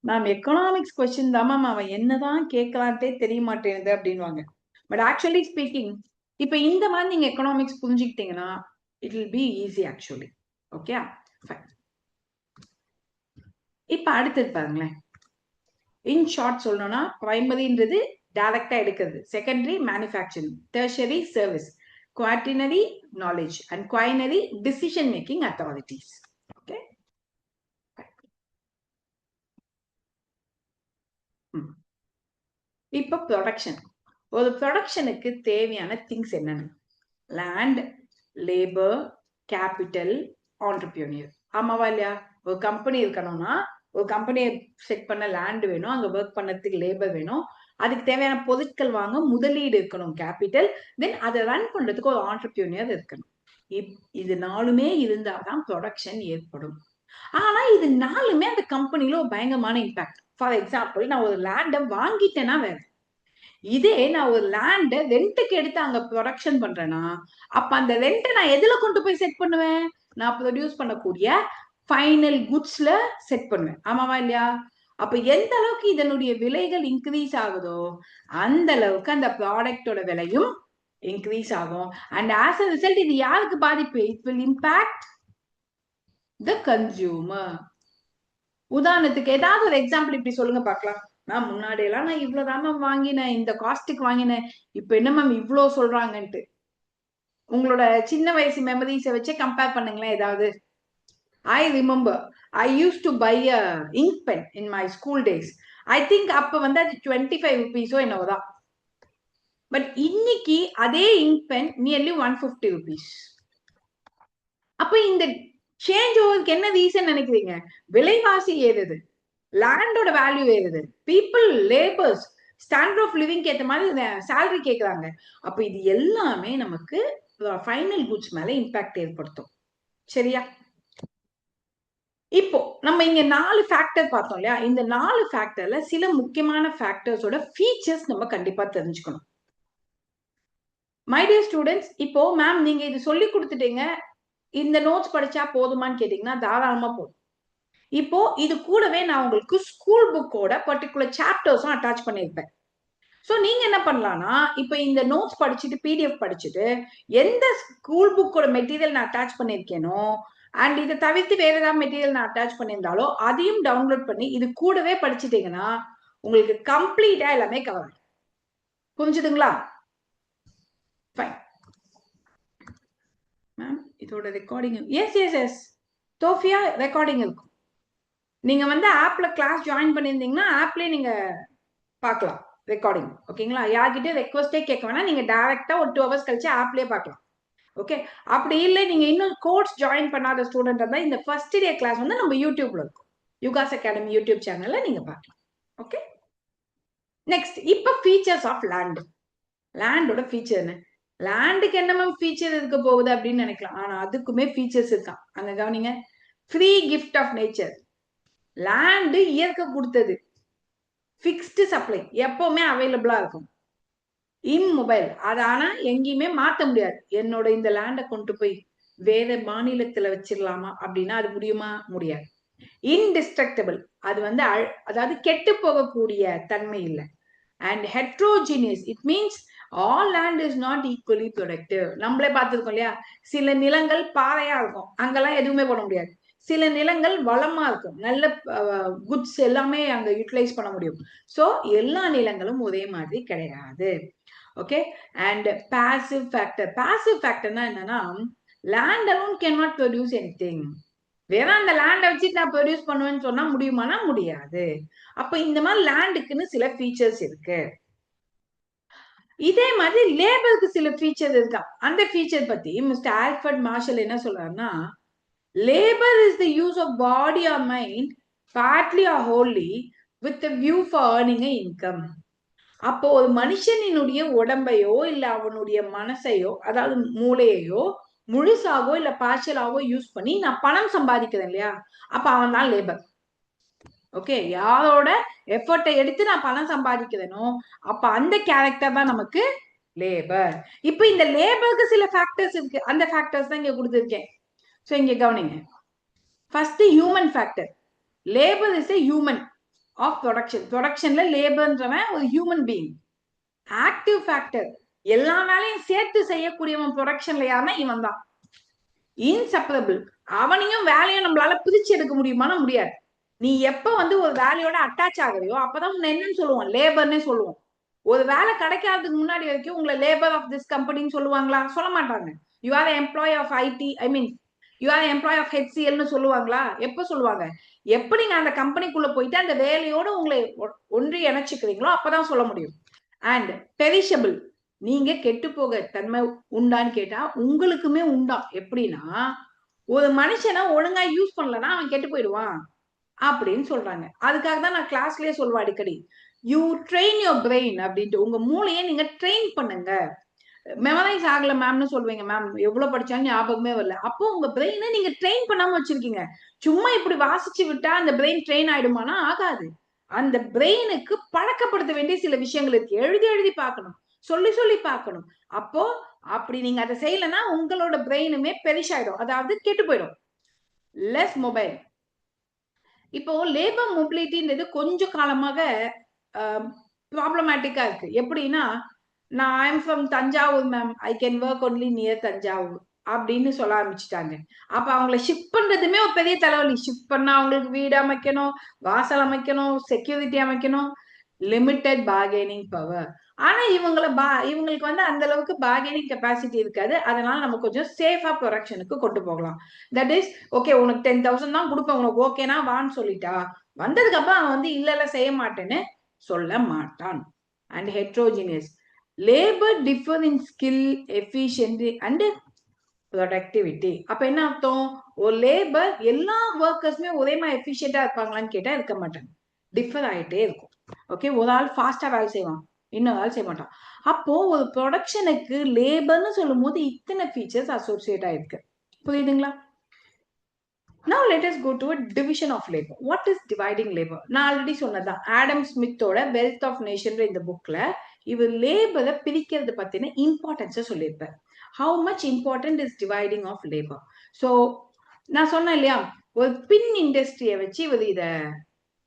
மேம் எக்கனாமிக்ஸ் கொஸ்டின் தான் மேம், அவன் என்னதான் கேட்கலான்ட்டே தெரிய மாட்டேங்குது அப்படின்வாங்க. பட் ஆக்சுவலி ஸ்பீக்கிங், இப்ப இந்த மாதிரி நீங்க எக்கனாமிக்ஸ் புரிஞ்சுக்கிட்டீங்கன்னா it will be easy actually. Okay, இப்ப அடுத்தது பாருங்களேன். இன் ஷார்ட் சொல்லணும்னா, பிரைமரின்றது டைரக்டா எடுக்கிறது, secondary manufacturing, tertiary service, quaternary knowledge and quinary decision making authorities. Okay. இப்ப ப்ரொடக்ஷன். ஒரு ப்ரொடக்ஷனுக்கு தேவையான திங்ஸ் என்னன்னு? Land, labour, capital, entrepreneur. ஆமாவா இல்லையா? ஒரு கம்பெனி இருக்கணும்னா ஒரு கம்பெனியை செட் பண்ண லேண்ட் வேணும், அங்க ஒர்க் பண்ணதுக்கு லேபர் வேணும், அதுக்கு தேவையான பொருட்கள் வாங்க முதலீடு இருக்கணும், கேபிட்டல், தென் அதை ரன் பண்றதுக்கு ஒரு ஆண்டர்பிரினியர் இருக்கணும். இது 4மே இருந்தாதான் ப்ரொடக்ஷன் ஏற்படும். ஆனா இது 4மே அந்த கம்பெனில ஒரு பயங்கரமான இம்பாக்ட். ஃபார் எக்ஸாம்பிள், நான் ஒரு லேண்டை வாங்கிட்டேன்னா வேற, இதே நான் ஒரு லேண்ட ரெண்ட்டுக்கு எடுத்து அங்க ப்ரொடக்ஷன் பண்றேன்னா, அப்ப அந்த ரெண்ட்டை நான் எதுல கொண்டு போய் செட் பண்ணுவேன்? நான் ப்ரொடியூஸ் பண்ணக்கூடிய ஃபைனல் குட்ஸ்ல செட் பண்ணுவேன். ஆமாவா இல்லையா? அப்ப எந்த அளவுக்கு இதனுடைய விலைகள் இன்க்ரீஸ் ஆகுதோ அந்த அளவுக்கு அந்த ப்ராடக்டோட விலையும் இன்க்ரீஸ் ஆகும். அண்ட் ஆஸ் அ ரிசல்ட் இது யாருக்கு பாதிப்பு? It will impact the consumer. உதாரணத்துக்கு ஏதாவது ஒரு எக்ஸாம்பிள் இப்படி சொல்லுங்க பார்க்கலாம். நான் முன்னாடி எல்லாம் நான் இவ்வளவுதான் மேம் வாங்கினேன், இந்த காஸ்டுக்கு வாங்கினேன், இப்ப என்ன மேம் இவ்வளவு சொல்றாங்கன்ட்டு. உங்களோட சின்ன வயசு மெமரிஸை வச்சு கம்பேர் பண்ணுங்களேன் ஏதாவது. I remember I used to buy a ink pen in my school days. I think அப்ப வந்து அது 25 rupees என்னவோதான். பட் இன்னைக்கு அதே இங்க் பென் நியர்லி 150 rupees. அப்ப இந்த சேஞ்ச் ஓவருக்கு என்ன ரீசன் நினைக்கிறீங்க? விலைவாசி ஏறுது, லேண்டோட வேல்யூ ஏறுது, people, labours standard of living ஏற்ற மாதிரி சேலரி கேட்கறாங்க. அப்ப இது எல்லாமே நமக்கு ஃபைனல் குட்ஸ் மேல இம்பாக்ட் ஏற்படுத்தும். சரியா? இப்போ நம்ம இங்க 4 ஃபேக்டர் பார்த்தோம் இல்லையா? இந்த 4 ஃபேக்டர்ல சில முக்கியமான ஃபேக்டர்ஸோட ஃபீச்சர்ஸ் நம்ம கண்டிப்பா தெரிஞ்சுக்கணும். மை டியர் ஸ்டூடெண்ட்ஸ், இப்போ மேம் நீங்க இது சொல்லி கொடுத்துட்டீங்க, இந்த நோட்ஸ் படிச்சா போதுமான்னு கேட்டீங்கன்னா தாராளமா போதும். இப்போ இது கூடவே நான் உங்களுக்கு ஸ்கூல் புக்கோட பர்டிகுலர் சாப்டர்ஸும் அட்டாச் பண்ணியிருப்பேன். ஸோ நீங்க என்ன பண்ணலாம்னா, இப்போ இந்த நோட்ஸ் படிச்சுட்டு பிடிஎஃப் படிச்சுட்டு எந்த ஸ்கூல் புக்கோட மெட்டீரியல் நான் அட்டாச் பண்ணியிருக்கேனோ அண்ட் இதை தவிர்த்து வேற ஏதாவது மெட்டீரியல் நான் அட்டாச் பண்ணியிருந்தாலோ அதையும் டவுன்லோட் பண்ணி இது கூடவே படிச்சுட்டீங்கன்னா உங்களுக்கு கம்ப்ளீட்டா எல்லாமே கவர். புரிஞ்சுதுங்களா? ஃபைன் மேம், இதோட ரெக்கார்டிங் எஸ் எஸ் எஸ் தோஃபியா ரெக்கார்டிங் இருக்கும். நீங்க வந்து ஆப்ல கிளாஸ் ஜாயின் பண்ணியிருந்தீங்கன்னா ஆப்லயே நீங்க பார்க்கலாம் ரெக்கார்டிங். ஓகேங்களா? யார்கிட்ட ரெக்வஸ்டே கேட்க வேணாம், நீங்க டைரக்டா ஒரு 2 hours கழிச்சு ஆப்லயே பார்க்கலாம். ஓகே, அப்படி இல்லை நீங்க இன்னும் கோர்ஸ் ஜாயின் பண்ணாத ஸ்டூடெண்ட் இருந்தா இந்த ஃபர்ஸ்ட் டே கிளாஸ் வந்து நம்ம யூடியூப்ல இருக்கும், யுகாஸ் அகாடமி யூடியூப் சேனல்ல நீங்க பார்க்கலாம். ஓகே, நெக்ஸ்ட் இப்ப ஃபீச்சர்ஸ் ஆஃப் லேண்ட். லேண்டோட ஃபீச்சர் என்ன? லேண்டுக்கு என்ன மேம் ஃபீச்சர் இருக்க போகுது அப்படின்னு நினைக்கலாம், ஆனா அதுக்குமே ஃபீச்சர்ஸ் இருக்கான். அங்க கவனிங்க, free gift of nature. Land இயற்கை கொடுத்தது, ஃபிக்ஸ்டு சப்ளை எப்பவுமே அவைலபிளா இருக்கும், இம்மொபைல் அது ஆனா எங்கேயுமே மாத்த முடியாது. என்னோட இந்த லேண்டை கொண்டு போய் வேற மாநிலத்துல வச்சிடலாமா அப்படின்னா அது முடியுமா? முடியாது. இன்டிஸ்ட்ரக்டபிள், அது வந்து அதாவது கெட்டு போகக்கூடிய தன்மை இல்லை. And heterogeneous, it means all land is not equally productive. நம்மளே பார்த்துருக்கோம் இல்லையா, சில நிலங்கள் பாறையா இருக்கும், அங்கெல்லாம் எதுவுமே பண்ண முடியாது. சில நிலங்கள் வளமா இருக்கும், நல்ல குட்ஸ் எல்லாமே அங்க யூட்டிலைஸ் பண்ண முடியும். சோ எல்லா நிலங்களும் ஒரே மாதிரி கிடையாது. Okay, and passive factor. Passive ஃபேக்டர்னா என்னன்னா, land alone can not produce anything. வேற அந்த லேண்டை வச்சு நான் ப்ரொடியூஸ் பண்ணுவேன்னு சொன்னா முடியுமானா முடியாது. அப்ப இந்த மாதிரி லேண்டுக்குன்னு சில ஃபீச்சர்ஸ் இருக்கு. இதே மாதிரி லேபருக்கு சில ஃபீச்சர் இருக்கா. அந்த ஃபீச்சர் பத்தி மிஸ்டர் ஆல்ஃபர்ட் மார்ஷல் என்ன சொல்றாருன்னா, labour is the use of body or mind partly or wholly with the view for earning a income. அப்போ ஒரு மனுஷனினுடைய உடம்பையோ இல்ல அவனுடைய மனசையோ, அதாவது மூளையையோ முழுசாவோ இல்ல பார்ஷியலாவோ யூஸ் பண்ணி நான் பணம் சம்பாதிக்கிறேன் இல்லையா, அப்ப அவன் தான் லேபர். ஓகே, யாரோட எஃபர்ட்டை எடுத்து நான் பணம் சம்பாதிக்கிறேனோ அப்ப அந்த கேரக்டர் தான் நமக்கு லேபர். இப்ப இந்த லேபருக்கு சில ஃபேக்டர்ஸ் இருக்கு, அந்த ஃபேக்டர்ஸ் தான் இங்க கொடுத்துருக்கேன். சோ இங்க கவனிங்க, first human factor. Labour is a human of production. ப்ரொடக்ஷன்ல லேபர்ன்றவன் ஒரு ஹியூமன் பீயிங். ஆக்டிவ் ஃபேக்டர், எல்லா வேலையும் சேர்த்து செய்யக்கூடியவன் ப்ரொடக்ஷன்ல யாருன்னா இவன் தான். இன்செப்பரபிள், அவனையும் வேலையும் நம்மளால பிரிச்சு எடுக்க முடியுமானா முடியாது. நீ எப்ப வந்து ஒரு வேலையோட அட்டாச் ஆகுறியோ அப்பதான் உன்னை என்னன்னு சொல்லுவோம், லேபர்னே சொல்லுவோம். ஒரு வேலை கிடைக்காததுக்கு முன்னாடி வரைக்கும் உங்களை லேபர் ஆஃப் திஸ் கம்பெனின்னு சொல்லுவாங்களா? சொல்ல மாட்டாங்க. You are employ of IT, I mean you are employ of ஹெச்சிஎல்னு சொல்லுவாங்களா? எப்ப சொல்லுவாங்க? எப்ப நீங்க அந்த கம்பெனிக்குள்ள போயிட்டு அந்த வேலையோட உங்களை ஒன்றி இணைச்சுக்கிறீங்களோ அப்பதான் சொல்ல முடியும். அண்ட் பெரிஷபிள், நீங்க கெட்டு போக தன்மை உண்டான்னு கேட்டா உங்களுக்குமே உண்டா. எப்படின்னா, ஒரு மனுஷனை ஒழுங்கா யூஸ் பண்ணலன்னா அவன் கெட்டு போயிடுவான் அப்படின்னு சொல்றாங்க. அதுக்காக தான் நான் கிளாஸ்லயே சொல்லுவேன் அடிக்கடி, யூ ட்ரெயின் யுவர் பிரெயின் அப்படின்ட்டு. உங்க மூளையை நீங்க ட்ரெயின் பண்ணுங்க. மெமரைஸ் ஆகல மேம்னு சொல்லுவீங்க, மேம் எவ்வளவு படிச்சாலும் ஞாபகமே வரல. அப்போ உங்க பிரெயினை நீங்க ட்ரெயின் பண்ணாம வச்சிருக்கீங்க. சும்மா இப்படி வாசிச்சு விட்டா அந்த பிரெயின் ட்ரெயின் ஆயிடுமானா ஆகாது. அந்த பிரெயினுக்கு பழக்கப்படுத்த வேண்டிய சில விஷயங்கள் இருக்கு. எழுதி எழுதி பார்க்கணும், சொல்லி சொல்லி பார்க்கணும். அப்போ அப்படி நீங்க அதை செய்யலைன்னா உங்களோட பிரெயினுமே பெரிஷ் ஆயிடும், அதாவது கெட்டு போயிடும். Less mobile. இப்போ லேபர் மொபிலிட்டின்றது கொஞ்சம் காலமாக ப்ராப்ளமேட்டிக்கா இருக்கு. எப்படின்னா, நான் I am from Thanjavur ma'am, I can work only near Thanjavur அப்படின்னு சொல்ல ஆரம்பிச்சுட்டாங்க. அப்ப அவங்களை ஷிஃப்ட் பண்றதுமே ஒரு பெரிய தலைவலி. ஷிஃப்ட் பண்ணா அவங்களுக்கு வீடு அமைக்கணும், வாசல் அமைக்கணும், செக்யூரிட்டி அமைக்கணும், லிமிட்டட் பார்கெனிங் பவர். ஆனா இவங்களுக்கு வந்து அந்த அளவுக்கு பார்கெனிங் கெப்பாசிட்டி இருக்காது. அதனால நம்ம கொஞ்சம் சேஃபா ப்ரொடக்ஷனுக்கு கொண்டு போகலாம். தட் இஸ் ஓகே, உனக்கு 10,000 தான் கொடுப்பேன், உனக்கு ஓகேனா வான்னு சொல்லிட்டா வந்ததுக்கு அப்புறம் அவன் வந்து இல்ல செய்ய மாட்டேன்னு சொல்ல மாட்டான். And heterogeneous, labour differ in skill, efficiency and productivity. அப்ப என்ன அர்த்தம்? ஒரு லேபர் எல்லா ஒர்க்கர்ஸுமே ஒரே மாதிரி எஃபிஷியன்டா இருப்பாங்களான்னு கேட்டா இருக்க மாட்டாங்க, டிஃபர் ஆயிட்டே இருக்கும். ஓகே, ஒரு ஆள் ஃபாஸ்டா வேலை செய்வான், இன்னொரு ஆள் செய்ய மாட்டான். அப்போ ஒரு ப்ரொடக்ஷனுக்கு லேபர்னு சொல்லும் போது இத்தனை ஃபீச்சர்ஸ் அசோசியேட் ஆயிருக்கு. புரியுதுங்களா? Now let us go to a division of labor. What is dividing labor? நான் ஆல்ரெடி சொன்னதான், ஆடம் ஸ்மித்தோட வெல்த் ஆஃப் நேஷன் இந்த புக்ல இவர் லேபரை பிரிக்கிறது பத்தின இம்பார்ட்டன்ஸை சொல்லியிருப்பார். How much important is dividing of labor? So நான் சொன்னேன் இல்லையா, ஒரு பின் இண்டஸ்ட்ரியை வச்சு இவர் இத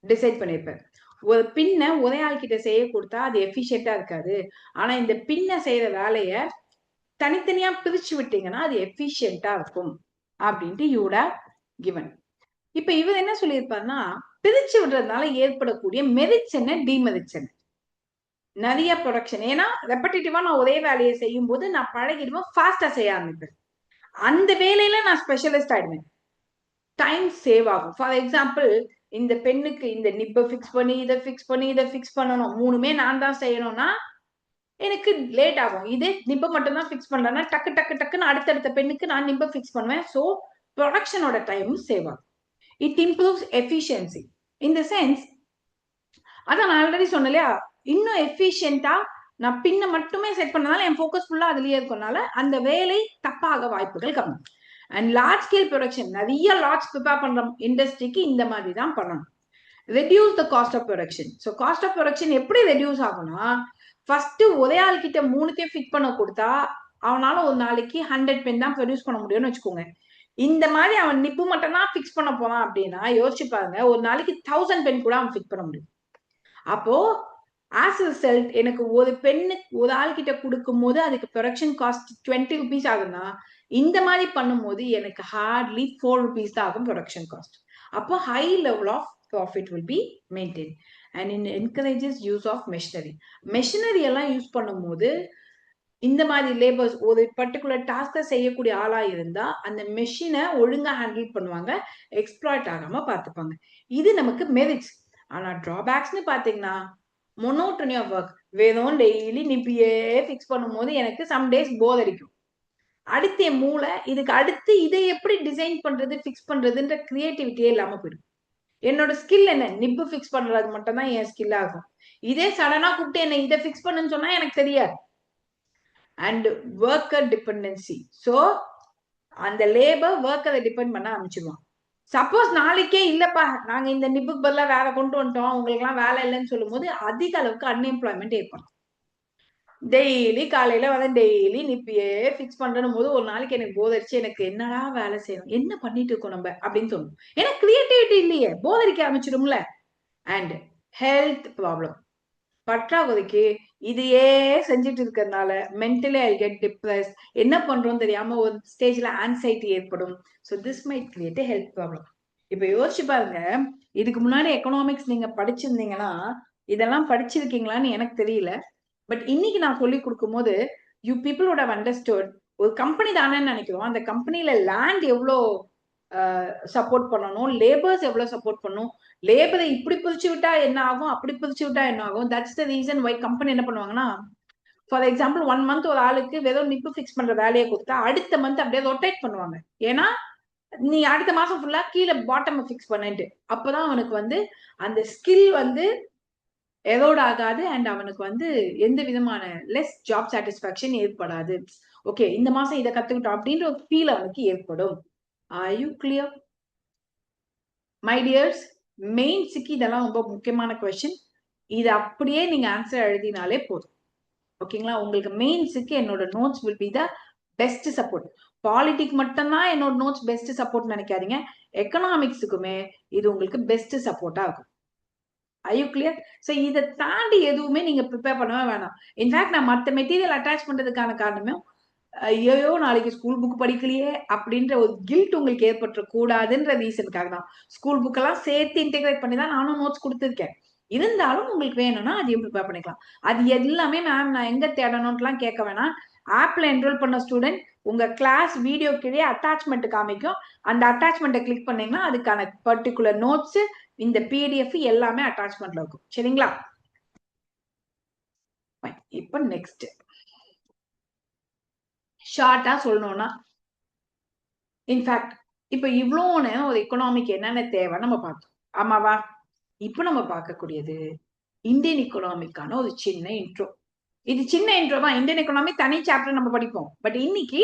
டிசைட் பண்ணியிருப்பார். ஒரு பின்னை ஒரே ஆள் கிட்ட செய்ய கொடுத்தா அது எஃபிஷியன்டா இருக்காது. ஆனா இந்த பின்னை செய்யற வேலைய தனித்தனியா பிரிச்சு விட்டீங்கன்னா அது எஃபிஷியன்டா இருக்கும் அப்படின்ட்டு யூட கிவன். இப்ப இவர் என்ன சொல்லியிருப்பாருன்னா, பிரிச்சு விடுறதுனால ஏற்படக்கூடிய மெரிட்ஸ் என்ன, டிமெரிட்ஸ் என்ன. நிறைய ப்ரொடக்ஷன். ஏன்னா ரெப்படேட்டிவா நான் ஒரே வேலையை செய்யும் போது நான் பழகிடுவேன், ஃபாஸ்டா செய்ய ஆரம்பிப்பேன். அந்த வேலையில நான் ஸ்பெஷலிஸ்ட் ஆயிடுவேன். டைம் சேவ் ஆகும். ஃபார் எக்ஸாம்பிள், இந்த பெண்ணுக்கு இந்த நிப்பை ஃபிக்ஸ் பண்ணி இதை ஃபிக்ஸ் பண்ணி இதை ஃபிக்ஸ் பண்ணணும், மூணுமே நான் தான் செய்யணும்னா எனக்கு லேட் ஆகும். இதே நிப்பை மட்டும் தான் ஃபிக்ஸ் பண்றேன்னா டக்கு டக்கு டக்குன்னு அடுத்தடுத்த பெண்ணுக்கு நான் நிப்பை ஃபிக்ஸ் பண்ணுவேன். ஸோ ப்ரொடக்ஷனோட டைமும் சேவ் ஆகும். It improves efficiency. In the sense, அதான் நான் ஆல்ரெடி சொன்னேன் இல்லையா, இன்னும் எஃபிஷியன்டா நான் பின்ன மட்டுமே செட் பண்ணனால என் ஃபோக்கஸ் ஃபுல்லா அதுலயே இருக்கனால அந்த வேலை தப்பாக வாய்ப்புகள் கம்மி. அண்ட் லார்ஜ் ஸ்கேல் ப்ரொடக்ஷன், நிறைய லாட்ஸ் ப்ரிப்பேர் பண்ற இண்டஸ்ட்ரிக்கு இந்த மாதிரி தான் பண்ணணும். Reduce the cost of production. So cost of production எப்படி ரெடியூஸ் ஆகும்னா, ஃபர்ஸ்ட் ஒரே ஆள் கிட்ட மூணுத்தையும் ஃபிட் பண்ண கொடுத்தா அவனால ஒரு நாளைக்கு 100 பென் தான் ப்ரொடியூஸ் பண்ண முடியும்னு வச்சுக்கோங்க. இந்த மாதிரி அவன் நிப்பு மட்டும் தான் ஃபிக்ஸ் பண்ண போறான் அப்படின்னா யோசிச்சு பாருங்க, ஒரு நாளைக்கு 1000 பென் கூட அவன் ஃபிட் பண்ண முடியும். அப்போ ஆஸ் ரிசல்ட் எனக்கு ஒரு பெண்ணுக்கு ஒரு ஆள் கிட்ட கொடுக்கும் போது அதுக்கு ப்ரொடக்ஷன் காஸ்ட் 20 rupees ஆகுதுன்னா, இந்த மாதிரி பண்ணும்போது எனக்கு ஹார்ட்லி 4 rupees தான் ஆகும் ப்ரொடக்ஷன் காஸ்ட். அப்போ high level of profit will be maintain. And in encourages use of machinery. Machinery எல்லாம் யூஸ் பண்ணும்போது இந்த மாதிரி லேபர்ஸ் ஒரு பர்டிகுலர் டாஸ்கை செய்யக்கூடிய ஆளா இருந்தா அந்த மெஷினை ஒழுங்கா ஹேண்டில் பண்ணுவாங்க, எக்ஸ்ப்ளாய்ட் ஆகாம பார்த்துப்பாங்க. இது நமக்கு மெரிட்ஸ். ஆனா டிராபேக்ஸ்னு பாத்தீங்கன்னா, மொனோட்டனி ஆஃப் ஒர்க். வேணும் டெய்லி நிப்பியே ஃபிக்ஸ் பண்ணும்போது எனக்கு சம் டேஸ் போர் அடிக்கும். அடுத்த என் மூளை இதுக்கு அடுத்து இதை எப்படி டிசைன் பண்றது ஃபிக்ஸ் பண்றதுன்ற கிரியேட்டிவிட்டியே இல்லாம போயிடும். என்னோட ஸ்கில் என்ன, நிப்பு ஃபிக்ஸ் பண்றது மட்டும் தான் என் ஸ்கில் ஆகும். இதே சடனா கூப்பிட்டு என்ன இதை ஃபிக்ஸ் பண்ணுன்னு சொன்னா எனக்கு தெரியாது. And worker dependency. ஸோ அந்த லேபர் ஒர்க்கரை டிபெண்ட் பண்ண ஆரம்பிச்சிருவான். சப்போஸ் நாளைக்கே இல்லப்பா நாங்க இந்த நிப்புக்கு பதிலா வேற கொண்டு வந்துட்டோம், உங்களுக்கு எல்லாம் வேலை இல்லைன்னு சொல்லும் போது அதிக அளவுக்கு அன்எம்ப்ளாய்மெண்ட் ஏற்படும். டெய்லி காலையில வந்து டெய்லி நிப்பியே ஃபிக்ஸ் பண்றணும் போது ஒரு நாளைக்கு எனக்கு போதரிச்சு எனக்கு என்னடா வேலை செய்யணும், என்ன பண்ணிட்டு இருக்கோம் நம்ம அப்படின்னு தோணும். ஏன்னா கிரியேட்டிவிட்டி இல்லையே, போதரிக்க ஆரம்பிச்சிடும்ல. And health problem. பற்றாக்குறைக்கு இதையே செஞ்சுட்டு இருக்கிறதுனால மென்டலி ஐ கெட் டிப்ரெஸ். என்ன பண்றோம் தெரியாம ஒரு ஸ்டேஜ்ல ஆன்சைட்டி ஏற்படும். So this might create health problem. இப்ப யோசிச்சு பாருங்க, இதுக்கு முன்னாடி எக்கனாமிக்ஸ் நீங்க படிச்சிருந்தீங்கன்னா இதெல்லாம் படிச்சிருக்கீங்களான்னு எனக்கு தெரியல. பட் இன்னைக்கு நான் சொல்லி கொடுக்கும் போது யூ பீப்புளோட அண்டர்ஸ்டுட். ஒரு கம்பெனி தானே நினைக்கிறோம், அந்த கம்பெனில லேண்ட் எவ்வளோ சப்போர்ட் பண்ணணும், லேபர்ஸ் எவ்வளவு சப்போர்ட் பண்ணணும், லேபரை இப்படி பிரிச்சு விட்டா என்ன ஆகும், அப்படி பிரிச்சு விட்டா என்ன ஆகும். That's the reason why company என்ன பண்ணுவாங்கன்னா, ஃபார் எக்ஸாம்பிள் 1 month ஒரு ஆளுக்கு வெறும் நிப்பு ஃபிக்ஸ் பண்ற வேலையை கொடுத்தா அடுத்த மந்த் அப்படியே ரொட்டேட் பண்ணுவாங்க. ஏன்னா நீ அடுத்த மாசம் ஃபுல்லா கீழே பாட்டம் ஃபிக்ஸ் பண்ணிட்டு, அப்பதான் அவனுக்கு வந்து அந்த ஸ்கில் வந்து எரோட் ஆகாது அண்ட் அவனுக்கு வந்து எந்த விதமான லெஸ் ஜாப் சாட்டிஸ்பாக்சன் ஏற்படாது. ஓகே இந்த மாசம் இதை கத்துக்கிட்டோம் அப்படின்ற ஒரு ஃபீல் அவனுக்கு ஏற்படும். Are you clear my dears? மெயின்ஸுக்கு இதெல்லாம் ரொம்ப முக்கியமான கொஸ்டின். இது அப்படியே நீங்க ஆன்சர் எழுதினாலே போதும். ஓகேங்களா? உங்களுக்கு மெயின்ஸுக்கு என்னோட notes will be the best support. Politic மட்டும்தான் என்னோட நோட்ஸ் பெஸ்ட் சப்போர்ட் நினைக்காதீங்க, எக்கனாமிக்ஸுக்குமே இது உங்களுக்கு பெஸ்ட் சப்போர்ட்டா இருக்கும். I you clear? ஸோ இதை தாண்டி எதுவுமே நீங்க ப்ரிப்பேர் பண்ணவே வேணாம். இன்ஃபேக்ட் நான் மற்ற மெட்டீரியல் அட்டாச் பண்றதுக்கான காரணமே ஐயோ நாளைக்கு ஸ்கூல் புக் படிக்கலையே அப்படின்ற ஒரு கில்ட் உங்களுக்கு ஏற்பட்டுற கூடாதுன்ற ரீசனுக்காக தான் ஸ்கூல் புக் எல்லாம் சேர்த்து இன்டெகிரேட் பண்ணி தான் நானும் நோட்ஸ் கொடுத்துருக்கேன். இருந்தாலும் உங்களுக்கு வேணும்னா அதையும் ப்ரிப்பேர் பண்ணிக்கலாம். அது எல்லாமே மேம் நான் எங்க தேடணும்லாம் கேட்க வேணாம். ஆப்ல என்ரோல் பண்ண ஸ்டூடெண்ட் உங்க கிளாஸ் வீடியோ கீழே அட்டாச்மெண்ட் காமிக்கும், அந்த அட்டாச்மெண்ட்டை கிளிக் பண்ணீங்கன்னா அதுக்கான பர்டிகுலர் நோட்ஸ் இந்த பிடிஎஃப் எல்லாமே அட்டாச்மெண்ட்ல இருக்கும். சரிங்களா? இப்ப நெக்ஸ்ட் ஷார்ட்டா சொல்லணும்னா, இன்ஃபேக்ட் இப்ப இவ்வளோ நேரம் ஒரு எக்கனாமிக் என்னென்ன தேவை நம்ம பார்த்தோம், ஆமாவா? இப்ப நம்ம பார்க்கக்கூடியது இந்தியன் எக்கனாமிக்கான ஒரு சின்ன இன்ட்ரோ. இது சின்ன இன்ட்ரோ தான். இந்தியன் எக்கனாமி தனி சாப்டர் நம்ம படிப்போம். பட் இன்னைக்கு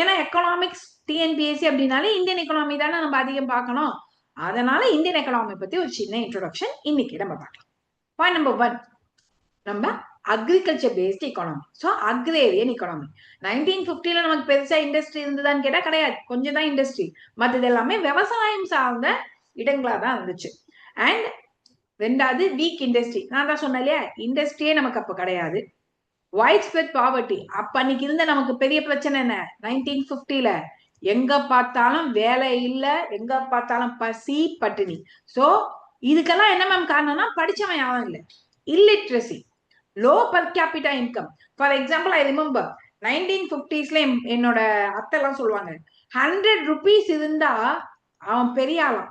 ஏன்னா எக்கனாமிக்ஸ் டிஎன்பிஎஸ்சி அப்படின்னாலே இந்தியன் எக்கனாமி தானே நம்ம அதிகம் பார்க்கணும். அதனால இந்தியன் எக்கனாமி பத்தி ஒரு சின்ன இன்ட்ரோடக்ஷன் இன்னைக்கு நம்ம பார்க்கலாம். பாயிண்ட் நம்பர் 1, நம்ம agriculture based economy. So agrarian economy. 1950ல நமக்கு பெருசா இண்டஸ்ட்ரி இருந்ததான்னு கேட்டா கிடையாது, கொஞ்சம் தான் இண்டஸ்ட்ரி. மற்றது எல்லாமே விவசாயம் சார்ந்த இடங்களா தான் இருந்துச்சு. அண்ட் ரெண்டாவது வீக் இண்டஸ்ட்ரி. நான் தான் சொன்னேன் இல்லையா, இண்டஸ்ட்ரியே நமக்கு அப்ப கிடையாது. White spread poverty. அப்ப அன்னைக்கு இருந்த நமக்கு பெரிய பிரச்சனை என்ன, 1950ல எங்க பார்த்தாலும் வேலை இல்ல, எங்க பார்த்தாலும் பசி பட்டினி. சோ இதுக்கெல்லாம் என்ன மேம் காரணம்னா படிச்சவன் யாரும் இல்லை, illiteracy. Low per capita income. For example I remember 1950s என்னோட அத்தை எல்லாம் சொல்லுவாங்க, 100 rupees இருந்தா அவன் பெரிய ஆளாம்.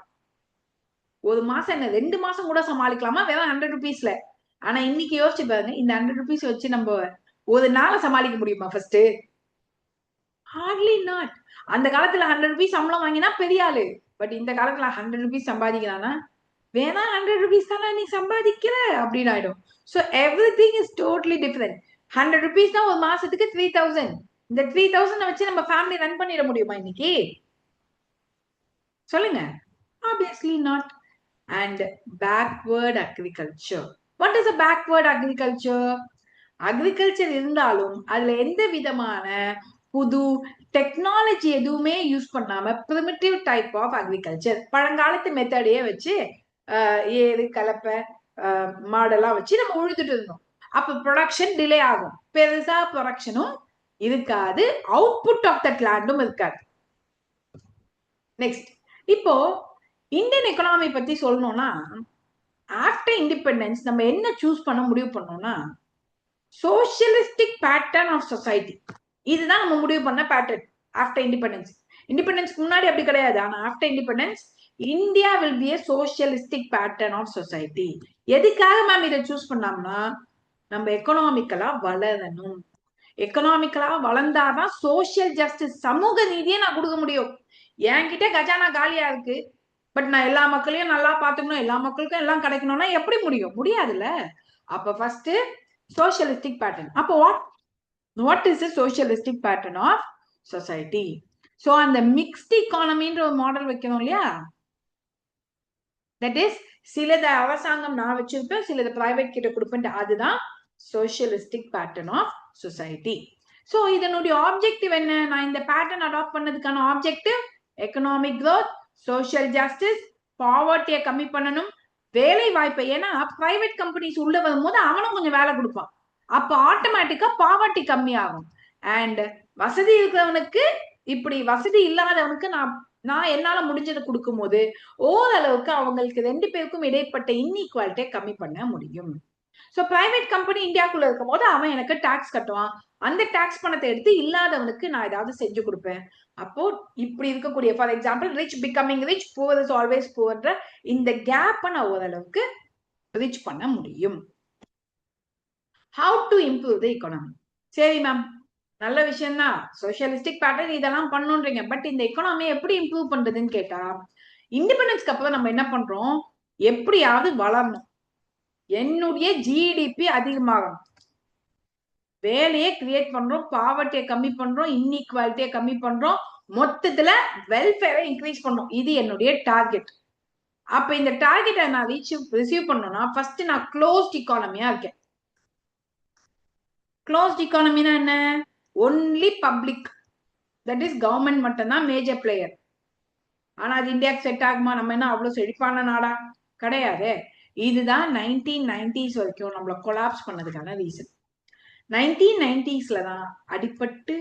ஒரு மாசம் என்ன 2 மாசம் கூட சமாளிக்கலாமா வெறும் 100 rupeesல. ஆனா இன்னைக்கு யோசிச்சு பாருங்க, இந்த 100 rupees வச்சு நம்ம ஒரு நாளை சமாளிக்க முடியுமா? First hardly not. அந்த காலத்துல 100 rupees சம்பளம் வாங்கினா பெரிய ஆளு. பட் இந்த காலத்துல 100 rupees சம்பாதிக்கிறானா, வேணா 100 rupees தானே நீ சம்பாதிக்கிற அப்படின்னு ஆயிடும். So every thing is totally different. 100 rupees தான் ஒரு மாசத்துக்கு 3000. இந்த 3000 வச்சு நம்ம ஃபேமிலி ரன் பண்ணிட முடியுமா இன்னைக்கு? சொல்லுங்க. Obviously not. And backward agriculture. What is a backward agriculture? Agriculture இருந்தாலும் அதுல எந்த விதமான புது டெக்னாலஜி எதுவுமே யூஸ் பண்ணாம பிரிமிட்டிவ் டைப் ஆஃப் அக்ரிகல்ச்சர், பழங்காலத்து மெத்தடையே வச்சு ஏறு கலப்பை மாடெல்லாம் வச்சு நம்ம உழுதுட்டு இருந்தோம். அப்ப ப்ரொடக்ஷன் டிலே ஆகும், பெருசா ப்ரொடக்ஷனும் இருக்காது, அவுட்புட் ஆஃப் தட் லேண்டும் இருக்காது. நெக்ஸ்ட், இப்போ இந்தியன் எக்கனாமி பத்தி சொல்லணும்னா, ஆஃப்டர் இண்டிபெண்டன்ஸ் நம்ம என்ன சூஸ் பண்ண முடிவு பண்ணோம்னா, சோசியலிஸ்டிக் பேட்டர்ன் ஆஃப் சொசைட்டி. இதுதான் நம்ம முடிவு பண்ண பேட்டர்ன் ஆஃப்டர் இண்டிபெண்டன்ஸ். இண்டிபெண்டன்ஸ்க்கு முன்னாடி அப்படி கிடையாது, ஆனா after independence India will be a socialistic pattern of society. எதுக்காக மேம் இதை சூஸ் பண்ணோம்னா, நம்ம எக்கனாமிக்கலா வளரணும். எக்கனாமிக்கலா வளர்ந்தாதான் சோசியல் ஜஸ்டிஸ், சமூக நீதியை நான் கொடுக்க முடியும். என்கிட்ட கஜானா காலியா இருக்கு, பட் நான் எல்லா மக்களையும் நல்லா பாத்துக்கணும், எல்லா மக்களுக்கும் எல்லாம் கிடைக்கணும்னா எப்படி முடியும்? முடியாதுல்ல. அப்ப ஃபர்ஸ்ட் சோசியலிஸ்டிக் பேட்டர்ன். அப்போ what is the socialistic pattern of society? So அந்த மிக்ஸ்ட் economyன்ற ஒரு மாடல் வைக்கணும் இல்லையா? that is சிலது அரசாங்கம் நான் வச்சிருப்பேன், சிலது பிரைவேட் கிட்ட கொடுப்பேன். அதுதான் socialistic pattern of society. So இதனுடைய ஆப்ஜெக்டிவ் என்ன? நான் இந்த பேட்டர்ன் அடாப்ட் பண்ணதுக்கான objective economic growth, social justice, பாவர்ட்டியை கம்மி பண்ணணும், வேலை வாய்ப்பை. ஏன்னா பிரைவேட் கம்பெனிஸ் உள்ள வரும்போது அவனும் கொஞ்சம் வேலை கொடுப்பான், அப்ப ஆட்டோமேட்டிக்கா பாவர்ட்டி கம்மி ஆகும். அண்ட் வசதி இருக்கிறவனுக்கு, இப்படி வசதி இல்லாதவனுக்கு நான் என்னால முடிஞ்சதை கொடுக்கும் போது ஓரளவுக்கு அவங்களுக்கு ரெண்டு பேருக்கும் இடைப்பட்ட இன்இக்வாலிட்டியை கம்மி பண்ண முடியும். சோ பிரைவேட் கம்பெனி இந்தியாக்குள்ள இருக்கும் போது அவன் எனக்கு டாக்ஸ் கட்டுவான், அந்த டாக்ஸ் பணத்தை எடுத்து இல்லாதவனுக்கு நான் ஏதாவது செஞ்சு கொடுப்பேன். அப்போ இப்படி இருக்கக்கூடிய, for example rich becoming rich, poor is always புவர்ன்ற இந்த கேப்பை நான் ஓரளவுக்கு ரிச் பண்ண முடியும். How to improve the economy? சரி மேம், நல்ல விஷயம் தான், சோசியலிஸ்டிக் பேட்டர்ன் இதெல்லாம் பண்ணுன்றீங்க, பட் இந்த எக்கானமியை எப்படி இம்ப்ரூவ் பண்றதுன்னு கேட்டா, இண்டிபெண்டன்ஸ்க்கு அப்புறம் நம்ம என்ன பண்றோம், எப்படியாவது வளரணும், என்னுடைய ஜிடிபி அதிகமாகணும், வேலையை கிரியேட் பண்றோம், பாவர்ட்டியை கம்மி பண்றோம், இன்இக்வாலிட்டியை கம்மி பண்றோம், மொத்தத்துல வெல்ஃபேரை இன்க்ரீஸ் பண்றோம். இது என்னுடைய டார்கெட். அப்ப இந்த டார்கெட்டை நான் ரிசீவ் பண்ணணும்னா ஃபர்ஸ்ட் நான் க்ளோஸ்ட் இக்கானமியா இருக்கேன். க்ளோஸ்ட் இக்கானமினா என்ன? Only public, that is government மட்டும்தான் மேஜர் பிளேயர். ஆனா அது இந்தியாவுக்கு செட் ஆகுமா? நம்ம என்ன அவ்வளவு செழிப்பான நாடா? கிடையாது. இதுதான் 1990s வரைக்கும் நம்மள கொலாப்ஸ் பண்ணதுக்கான ரீசன். 1990sல தான் அடிப்பட்டு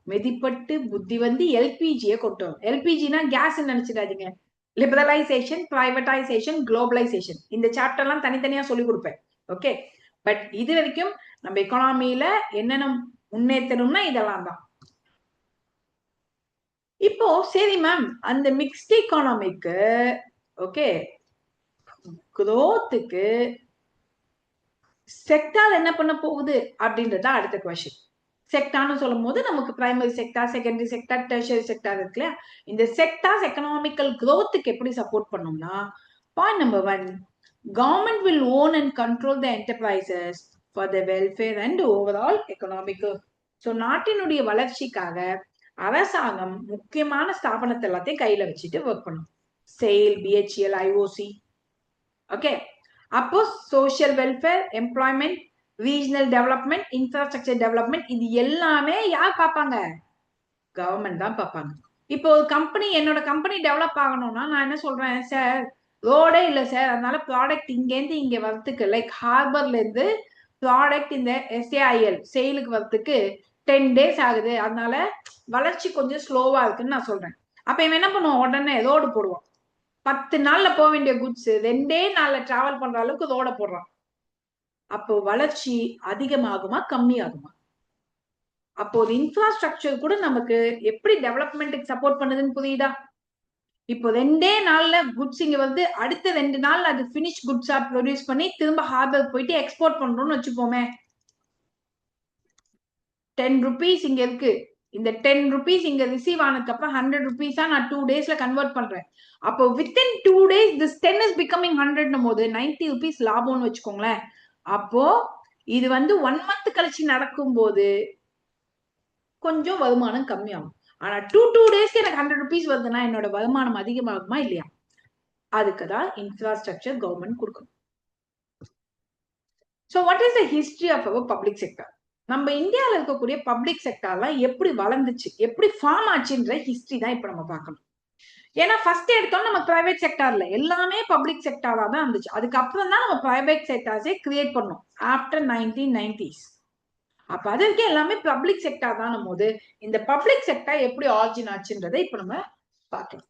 மெதிப்பட்டு புத்தி வந்து எல்பிஜியை கொண்டு வரும். எல்பிஜினா கேஸ் நினைச்சிடாதீங்க. லிபரலைசேஷன், பிரைவேடைசேஷன், குளோபலைசேஷன், இந்த சாப்டர்லாம் தனித்தனியா சொல்லி கொடுப்பேன். ஓகே, பட் இது வரைக்கும் நம்ம எக்கானமியில என்னென்ன முன்னேற்றணும்னா இதெல்லாம் தான். இப்போ சரி மேம், அந்த மிக்ஸ்ட் எக்கானமிக்கு ஓகே குரோத்துக்கு செக்டார் என்ன பண்ண போகுது அப்படின்றத அடுத்த கொஸ்டின். செக்டார்னு சொல்லும் போது நமக்கு primary sector, secondary sector, tertiary sector இருக்கு இல்லையா? இந்த செக்டார்ஸ் எக்கனாமிக்கல் growthக்கு எப்படி சப்போர்ட் பண்ணோம்னா, point number 1, government will own and control the enterprises for the welfare and overall economic growth. So நாட்டினுடைய வளர்ச்சிக்காக அரசாங்கம் முக்கியமான ஸ்தாபனத்தை எல்லாத்தையும் கையில வச்சுட்டு ஒர்க் பண்ணும். Sail, BHEL, IOC. ஓகே, அப்போ social welfare, employment, regional development, infrastructure development, இது எல்லாமே யார் பார்ப்பாங்க? கவர்மெண்ட் தான் பார்ப்பாங்க. இப்போ ஒரு கம்பெனி, என்னோட கம்பெனி டெவலப் ஆகணும்னா நான் என்ன சொல்றேன், சார் ரோடே இல்லை சார், அதனால ப்ராடக்ட் இங்கேருந்து இங்க வரத்துக்கு, லைக் ஹார்பர்ல இருந்து ப்ராடக்ட் இந்த எஸ்ஏஐஎல் செயலுக்கு வரத்துக்கு 10 days ஆகுது, அதனால வளர்ச்சி கொஞ்சம் ஸ்லோவா இருக்குன்னு நான் சொல்றேன். அப்ப இவன் என்ன பண்ணுவோம், உடனே ரோடு போடுவோம். 10 நாள்ல போக வேண்டிய குட்ஸ் 2 நாள்ல டிராவல் பண்ற அளவுக்கு ரோட போடுறான். அப்போ வளர்ச்சி அதிகமாகுமா கம்மியாகுமா? அப்போ இன்ஃப்ராஸ்ட்ரக்சர் கூட நமக்கு எப்படி டெவலப்மெண்ட்டுக்கு சப்போர்ட் பண்ணுதுன்னு புரியுதா? இப்போ 2 நாள்ல குட்ஸ் இங்க வந்து அடுத்த 2 நாள் அது பினிஷ் குட்ஸா ப்ரொடியூஸ் பண்ணி திரும்ப ஹார்பர் போயிட்டு எக்ஸ்போர்ட் பண்றோம்னு வச்சுப்போமே. 10 rupees இங்க இருக்கு. இந்த 10 rupees இங்க ரிசீவ் ஆனதுக்கு அப்புறம் 100 rupees நான் 2 daysல கன்வெர்ட் பண்றேன். அப்போ within 2 days this 10 is becoming 100 போது 90 rupees லாபம்னு வச்சுக்கோங்களேன். அப்போ இது வந்து 1 month கழிச்சு நடக்கும் போது கொஞ்சம் வருமானம் கம்மியாகும். ஆனா 2 days எனக்கு 100 rupees வருதுன்னா என்னோட வருமானம் அதிகமாகுமா இல்லையா? அதுக்குதான் இன்ஃப்ராஸ்ட்ரக்சர் கவர்மெண்ட் கொடுக்கணும். So what is the history of our public sector? நம்ம இந்தியாவில் இருக்கக்கூடிய பப்ளிக் செக்டார்லாம் எப்படி வளர்ந்துச்சு, எப்படி ஃபார்ம் ஆச்சுன்ற ஹிஸ்டரி தான் இப்ப நம்ம பார்க்கணும். ஏன்னா ஃபர்ஸ்ட் எடுத்தோம் நம்ம பிரைவேட் செக்டார்ல எல்லாமே பப்ளிக் செக்டாரா தான் இருந்துச்சு. அதுக்கப்புறம் தான் நம்ம பிரைவேட் செக்டார்ஸே கிரியேட் பண்ணோம் ஆஃப்டர் 1990s. அப்ப அதுக்கு எல்லாமே பப்ளிக் செக்டார் தான் போது இந்த பப்ளிக் செக்டார் எப்படி ஆரிஜின் ஆச்சுன்றதை இப்ப நம்ம பார்க்கலாம்.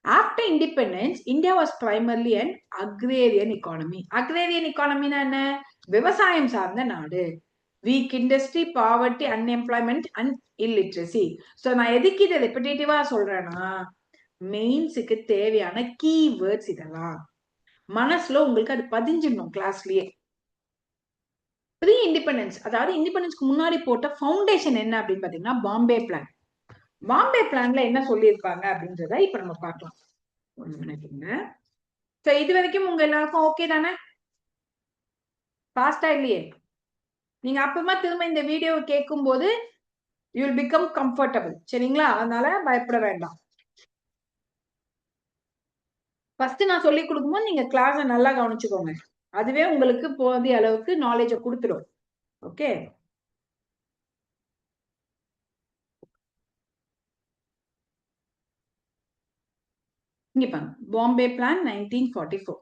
After independence, India was primarily an agrarian economy. Agrarian economy என்ன? விவசாயம் சார்ந்த நாடு. Weak industry, poverty, unemployment and illiteracy. So நான் எதுக்கு இதை ரெப்பிடேட்டிவா சொல்றேன்னா மெயின்ஸுக்கு தேவையான கீவேர்ட்ஸ் இதெல்லாம் மனசுல உங்களுக்கு அது பதிஞ்சிடணும் கிளாஸ்லயே. ப்ரீ இண்டிபெண்டன்ஸ், அதாவது இண்டிபெண்டன்ஸ்க்கு முன்னாடி போட்ட ஃபவுண்டேஷன் என்ன அப்படின்னு பாத்தீங்கன்னா பாம்பே பிளான். பாம்பே பிளான்ல என்ன சொல்லியிருப்பாங்க அப்படின்றத இப்ப நம்ம பார்க்கலாம். ஒண்ணு நினைக்கிறீங்க. சோ இது வரைக்கும் உங்க எல்லாருக்கும் ஓகே தானே? பாஸ்டா இல்லையே? நீங்க அப்புறமா திரும்ப இந்த வீடியோ கேட்கும் போது யூ வில் பிகம் கம்ஃபர்டபிள். சரிங்களா? அதனால பயப்பட வேண்டாம். ஃபர்ஸ்ட் நான் சொல்லி கொடுக்கும்போது நீங்க கிளாஸை நல்லா கவனிச்சுக்கோங்க. அதுவே உங்களுக்கு போதிய அளவுக்கு நாலேஜை கொடுத்துடும். ஓகே, இங்க பாருங்க. Bombay plan 1944.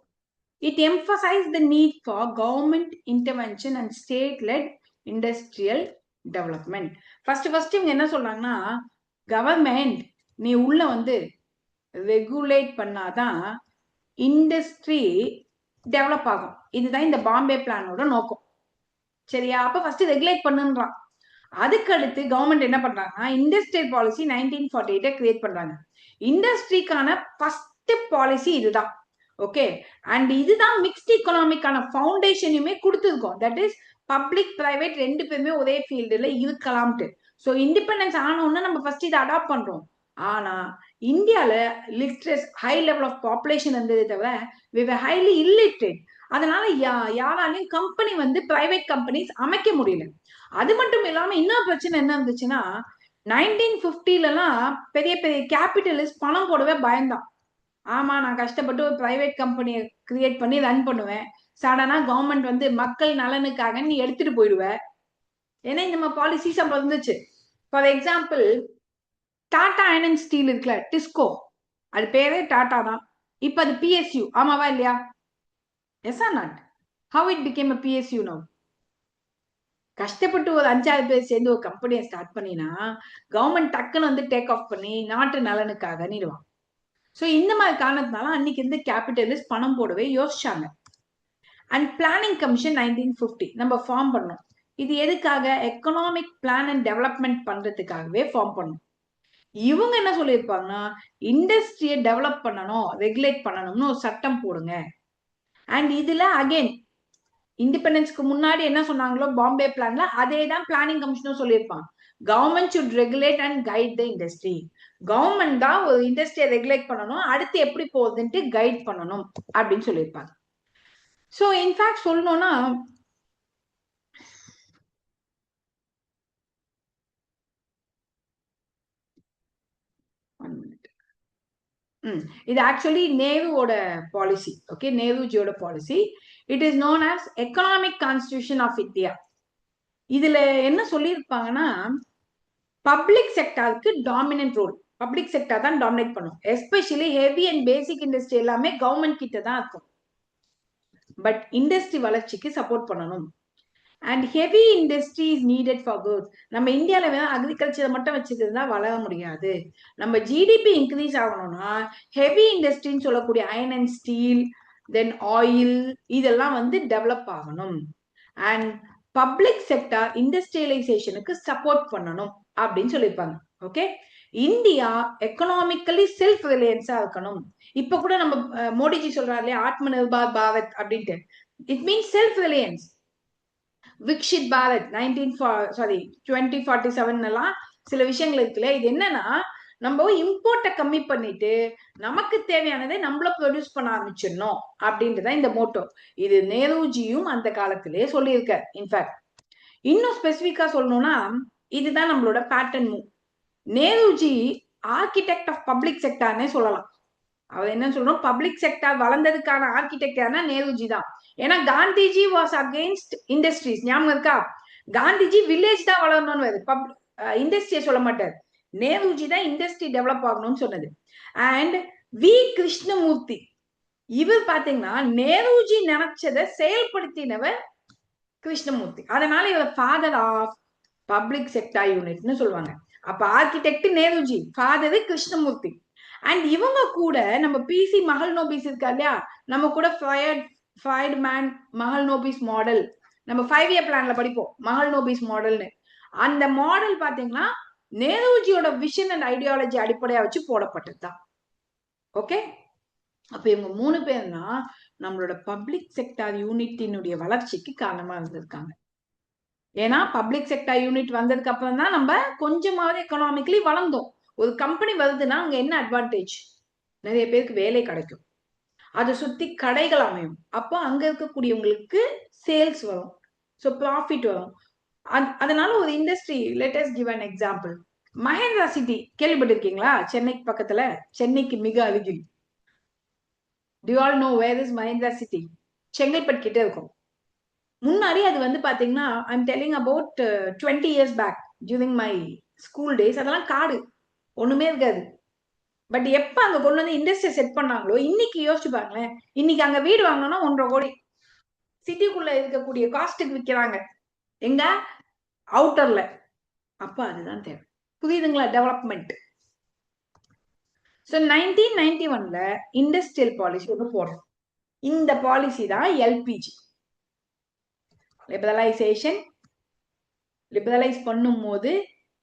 It emphasized the need for government intervention and state-led industrial development. First இவங்க என்ன சொல்றாங்கன்னா கவர்மெண்ட் நீ உள்ள வந்து ரெகுலேட் பண்ணாதான் இண்டஸ்ட்ரி டெவலப் ஆகும். இதுதான் இந்த பாம்பே பிளானோட நோக்கம். சரியா? அப்ப ஃபர்ஸ்ட் ரெகுலேட் பண்ணுன்றான். அதுக்கு அடுத்து கவர்மெண்ட் என்ன பண்றாங்கன்னா இண்டஸ்ட்ரியல் பாலிசி 1948 கிரியேட் பண்றாங்க. இண்டஸ்ட்ரிக்கான ஃபர்ஸ்ட் பாலிசி இதுதான். ஓகே, அண்ட் இதுதான் மிக்ஸ்ட் எக்கனாமிக்கான ஃபவுண்டேஷனுமே கொடுத்துருக்கோம். தட் இஸ் பப்ளிக் பிரைவேட் ரெண்டு பேருமே ஒரே ஃபீல்டுல இருக்கலாம்ட்டு. ஸோ இண்டிபெண்டன்ஸ் ஆனோன்னு நம்ம ஃபர்ஸ்ட் இதை அடாப்ட் பண்றோம். ஆனா இந்தியால லிட்ரஸ் ஹை லெவல் ஆஃப் பாப்புலேஷன் இருந்ததே தவிர we were highly illiterate. அதனால யாராலையும் கம்பெனி வந்து பிரைவேட் கம்பெனிஸ் அமைக்க முடியல. அது மட்டும் இல்லாம இன்னொரு பிரச்சனை என்ன இருந்துச்சுன்னா 1950 பெரிய பெரிய கேபிட்டலிஸ்ட் பணம் போடவே பயந்தான். ஆமா, நான் கஷ்டப்பட்டு ஒரு பிரைவேட் கம்பெனியை கிரியேட் பண்ணி ரன் பண்ணுவேன். சடனா கவர்மெண்ட் வந்து மக்கள் நலனுக்காக நீ எடுத்துட்டு போயிடுவ. ஏன்னா இந்த மாதிரி பாலிசிஸ் அப்ப இருந்துச்சு. For example Tata iron and steel இருக்குல்ல, டிஸ்கோ, அது பேரே டாடா தான். இப்ப அது பிஎஸ்யூ. ஆமாவா இல்லையா? Yes or not? How it became a PSU now? கஷ்டப்பட்டு ஒரு 5-6 பேர் சேர்ந்து ஒரு கம்பெனியை ஸ்டார்ட் பண்ணினா கவர்மெண்ட் டக்குன்னு வந்து டேக் ஆஃப் பண்ணி நாட்டு நலனுக்காக நிறுவாங்க. ஸோ இந்த மாதிரி காரணத்தினால அன்னைக்கு இருந்து கேபிட்டலிஸ்ட் பணம் போடவே யோசிச்சாங்க. அண்ட் பிளானிங் கமிஷன் 1950 நம்ம ஃபார்ம் பண்ணோம். இது எதுக்காக? எக்கனாமிக் பிளான் அண்ட் டெவலப்மெண்ட் பண்றதுக்காகவே ஃபார்ம் பண்ணோம். இவங்க என்ன சொல்லியிருப்பாங்கன்னா இண்டஸ்ட்ரியை டெவலப் பண்ணணும், ரெகுலேட் பண்ணணும்னு ஒரு சட்டம் போடுங்க. அண்ட் இதுல அகைன் இண்டிபெண்டன்ஸ்க்கு முன்னாடி என்ன சொன்னாங்களோ பாம்பே பிளான்ல அதே தான் பிளானிங் கமிஷனும் சொல்லியிருப்பாங்க. Government should regulate and guide the industry. Government தான் ஒரு இண்டஸ்ட்ரியை ரெகுலேட் பண்ணணும், அடுத்து எப்படி போகுதுன்ட்டு கைட் பண்ணணும் அப்படின்னு சொல்லியிருப்பாங்க. ஸோ இன்ஃபேக்ட் சொல்லணும்னா இது ஆக்சுவலி நேருவோட பாலிசி. ஓகே, நேருஜியோட policy. It is known as economic constitution of India. இதுல என்ன சொல்லியிருப்பாங்கன்னா பப்ளிக் செக்டாருக்கு டாமினன்ட் ரோல். பப்ளிக் செக்டார் தான் டாமினேட் பண்ணும். Especially heavy and basic industry எல்லாமே கவர்மெண்ட் கிட்ட தான் இருக்கும். பட் இண்டஸ்ட்ரி வளர்ச்சிக்கு சப்போர்ட் பண்ணணும். And heavy industry is needed for growth. நம்ம இந்தியால வேணா அக்ரிகல்ச்சரை மட்டும் வச்சுக்கிறதா வளர முடியாது. நம்ம ஜிடிபி இன்க்ரீஸ் ஆகணும்னா ஹெவி இண்டஸ்ட்ரின்னு சொல்லக்கூடிய iron and steel, then oil, இதெல்லாம் வந்து டெவலப் ஆகணும். அண்ட் பப்ளிக் செக்டார் இண்டஸ்ட்ரியலைசேஷனுக்கு சப்போர்ட் பண்ணணும் அப்படின்னு சொல்லியிருப்பாங்க. ஓகே, இந்தியா எக்கனாமிக்கலி செல்ஃப் ரிலையன்ஸா இருக்கணும். இப்ப கூட நம்ம மோடிஜி சொல்றாரு இல்லையா, ஆத்ம நிர்பார் பாரத் அப்படின்ட்டு. It means self Reliance. Viksit Bharat 2047 எல்லாம் சில விஷயங்கள் இருக்குல்ல. இது என்னன்னா, நம்ம இம்போர்ட்டை கம்மி பண்ணிட்டு நமக்கு தேவையானதை நம்மள ப்ரொடியூஸ் பண்ண ஆரம்பிச்சிடணும் அப்படின்றதான் இந்த மோட்டோ. இது நேருஜியும் அந்த காலத்திலே சொல்லியிருக்கார். இன்ஃபேக்ட் இன்னும் ஸ்பெசிபிக்கா சொல்லணும்னா, இதுதான் நம்மளோட pattern move. Nehruji architect of public செக்டார்னே சொல்லலாம். அவர் என்ன சொல்றோம், பப்ளிக் செக்டார் வளர்ந்ததுக்கான ஆர்கிடெக்டான நேருஜி தான். ஏன்னா காந்திஜி வாஸ் அகெயின்ஸ்ட் இண்டஸ்ட்ரீஸ். ஞாபகம் இருக்கா? காந்திஜி வில்லேஜ் தான் வளரணும்னு இண்டஸ்ட்ரியை சொல்ல மாட்டார். நேருஜி தான் இண்டஸ்ட்ரி டெவலப் ஆகணும்னு சொன்னது. அண்ட் வி கிருஷ்ணமூர்த்தி, இவர் பாத்தீங்கன்னா நேருஜி நினைச்சதை செயல்படுத்தினவர் கிருஷ்ணமூர்த்தி. அதனால இவர் ஃபாதர் ஆஃப் பப்ளிக் செக்டார் யூனிட்னு சொல்லுவாங்க. அப்ப architect Nehruji, father Krishnamurthy. And இவங்க கூட நம்ம பிசி மஹல்னோபிஸ் இருக்கா இல்லையா, நம்ம கூட ஃப்ரைட்மேன் மஹல்னோபிஸ் மாடல், நம்ம 5 இயர் பிளான்ல படிப்போம் மஹல்னோபிஸ் மாடல்னு. அந்த மாடல் பாத்தீங்கன்னா நேருஜியோட விஷன் அண்ட் ஐடியாலஜி அடிப்படையா வச்சு போடப்பட்டதுதான். ஓகே, அப்ப இவங்க 3 பேர் தான் நம்மளோட பப்ளிக் செக்டார் யூனிட்டினுடைய வளர்ச்சிக்கு காரணமா இருந்திருக்காங்க. ஏன்னா பப்ளிக் செக்டார் யூனிட் வந்ததுக்கு அப்புறம் தான் நம்ம கொஞ்சமாவது எக்கனாமிக்கலி வளர்ந்தோம். ஒரு கம்பெனி வருதுன்னா அங்க என்ன அட்வான்டேஜ்? நிறைய பேருக்கு வேலை கிடைக்கும், அதை சுத்தி கடைகள் அமையும், அப்போ அங்க இருக்கக்கூடியவங்களுக்கு சேல்ஸ் வரும், ஸோ ப்ராஃபிட் வரும். அதனால ஒரு industry, let us give an example. Mahindra city கேள்விப்பட்டிருக்கீங்களா? சென்னைக்கு பக்கத்துல, சென்னைக்கு மிக அருகில். Do you all know where is Mahindra city? Chengalpattu கிட்ட இருக்கும். முன்னாடி அது வந்து பாத்தீங்கன்னா, I'm telling about 20 years back during my school days, அதெல்லாம் காடு, ஒண்ணுமே இருக்காது. பட் எப்ப அங்க கொண்டு வந்து இண்டஸ்ட்ரி செட் பண்ணாங்களோ, இன்னைக்கு யோசிச்சு பாருங்களேன், இன்னைக்கு அங்க வீடு வாங்கணும்னா 1.5 கோடி. சிட்டிக்குள்ள இருக்கக்கூடிய காஸ்ட்டுக்கு விற்கிறாங்க. எங்க? அவுட்டர்ல. அப்ப அதுதான் தேவை. புரியுதுங்களா? டெவலப்மெண்ட். ஸோ 1991ல இண்டஸ்ட்ரியல் பாலிசி ஒன்று போடுறோம். இந்த பாலிசி தான் எல்பிஜி லிபரலைசேஷன். லிபரலைஸ் பண்ணும் போது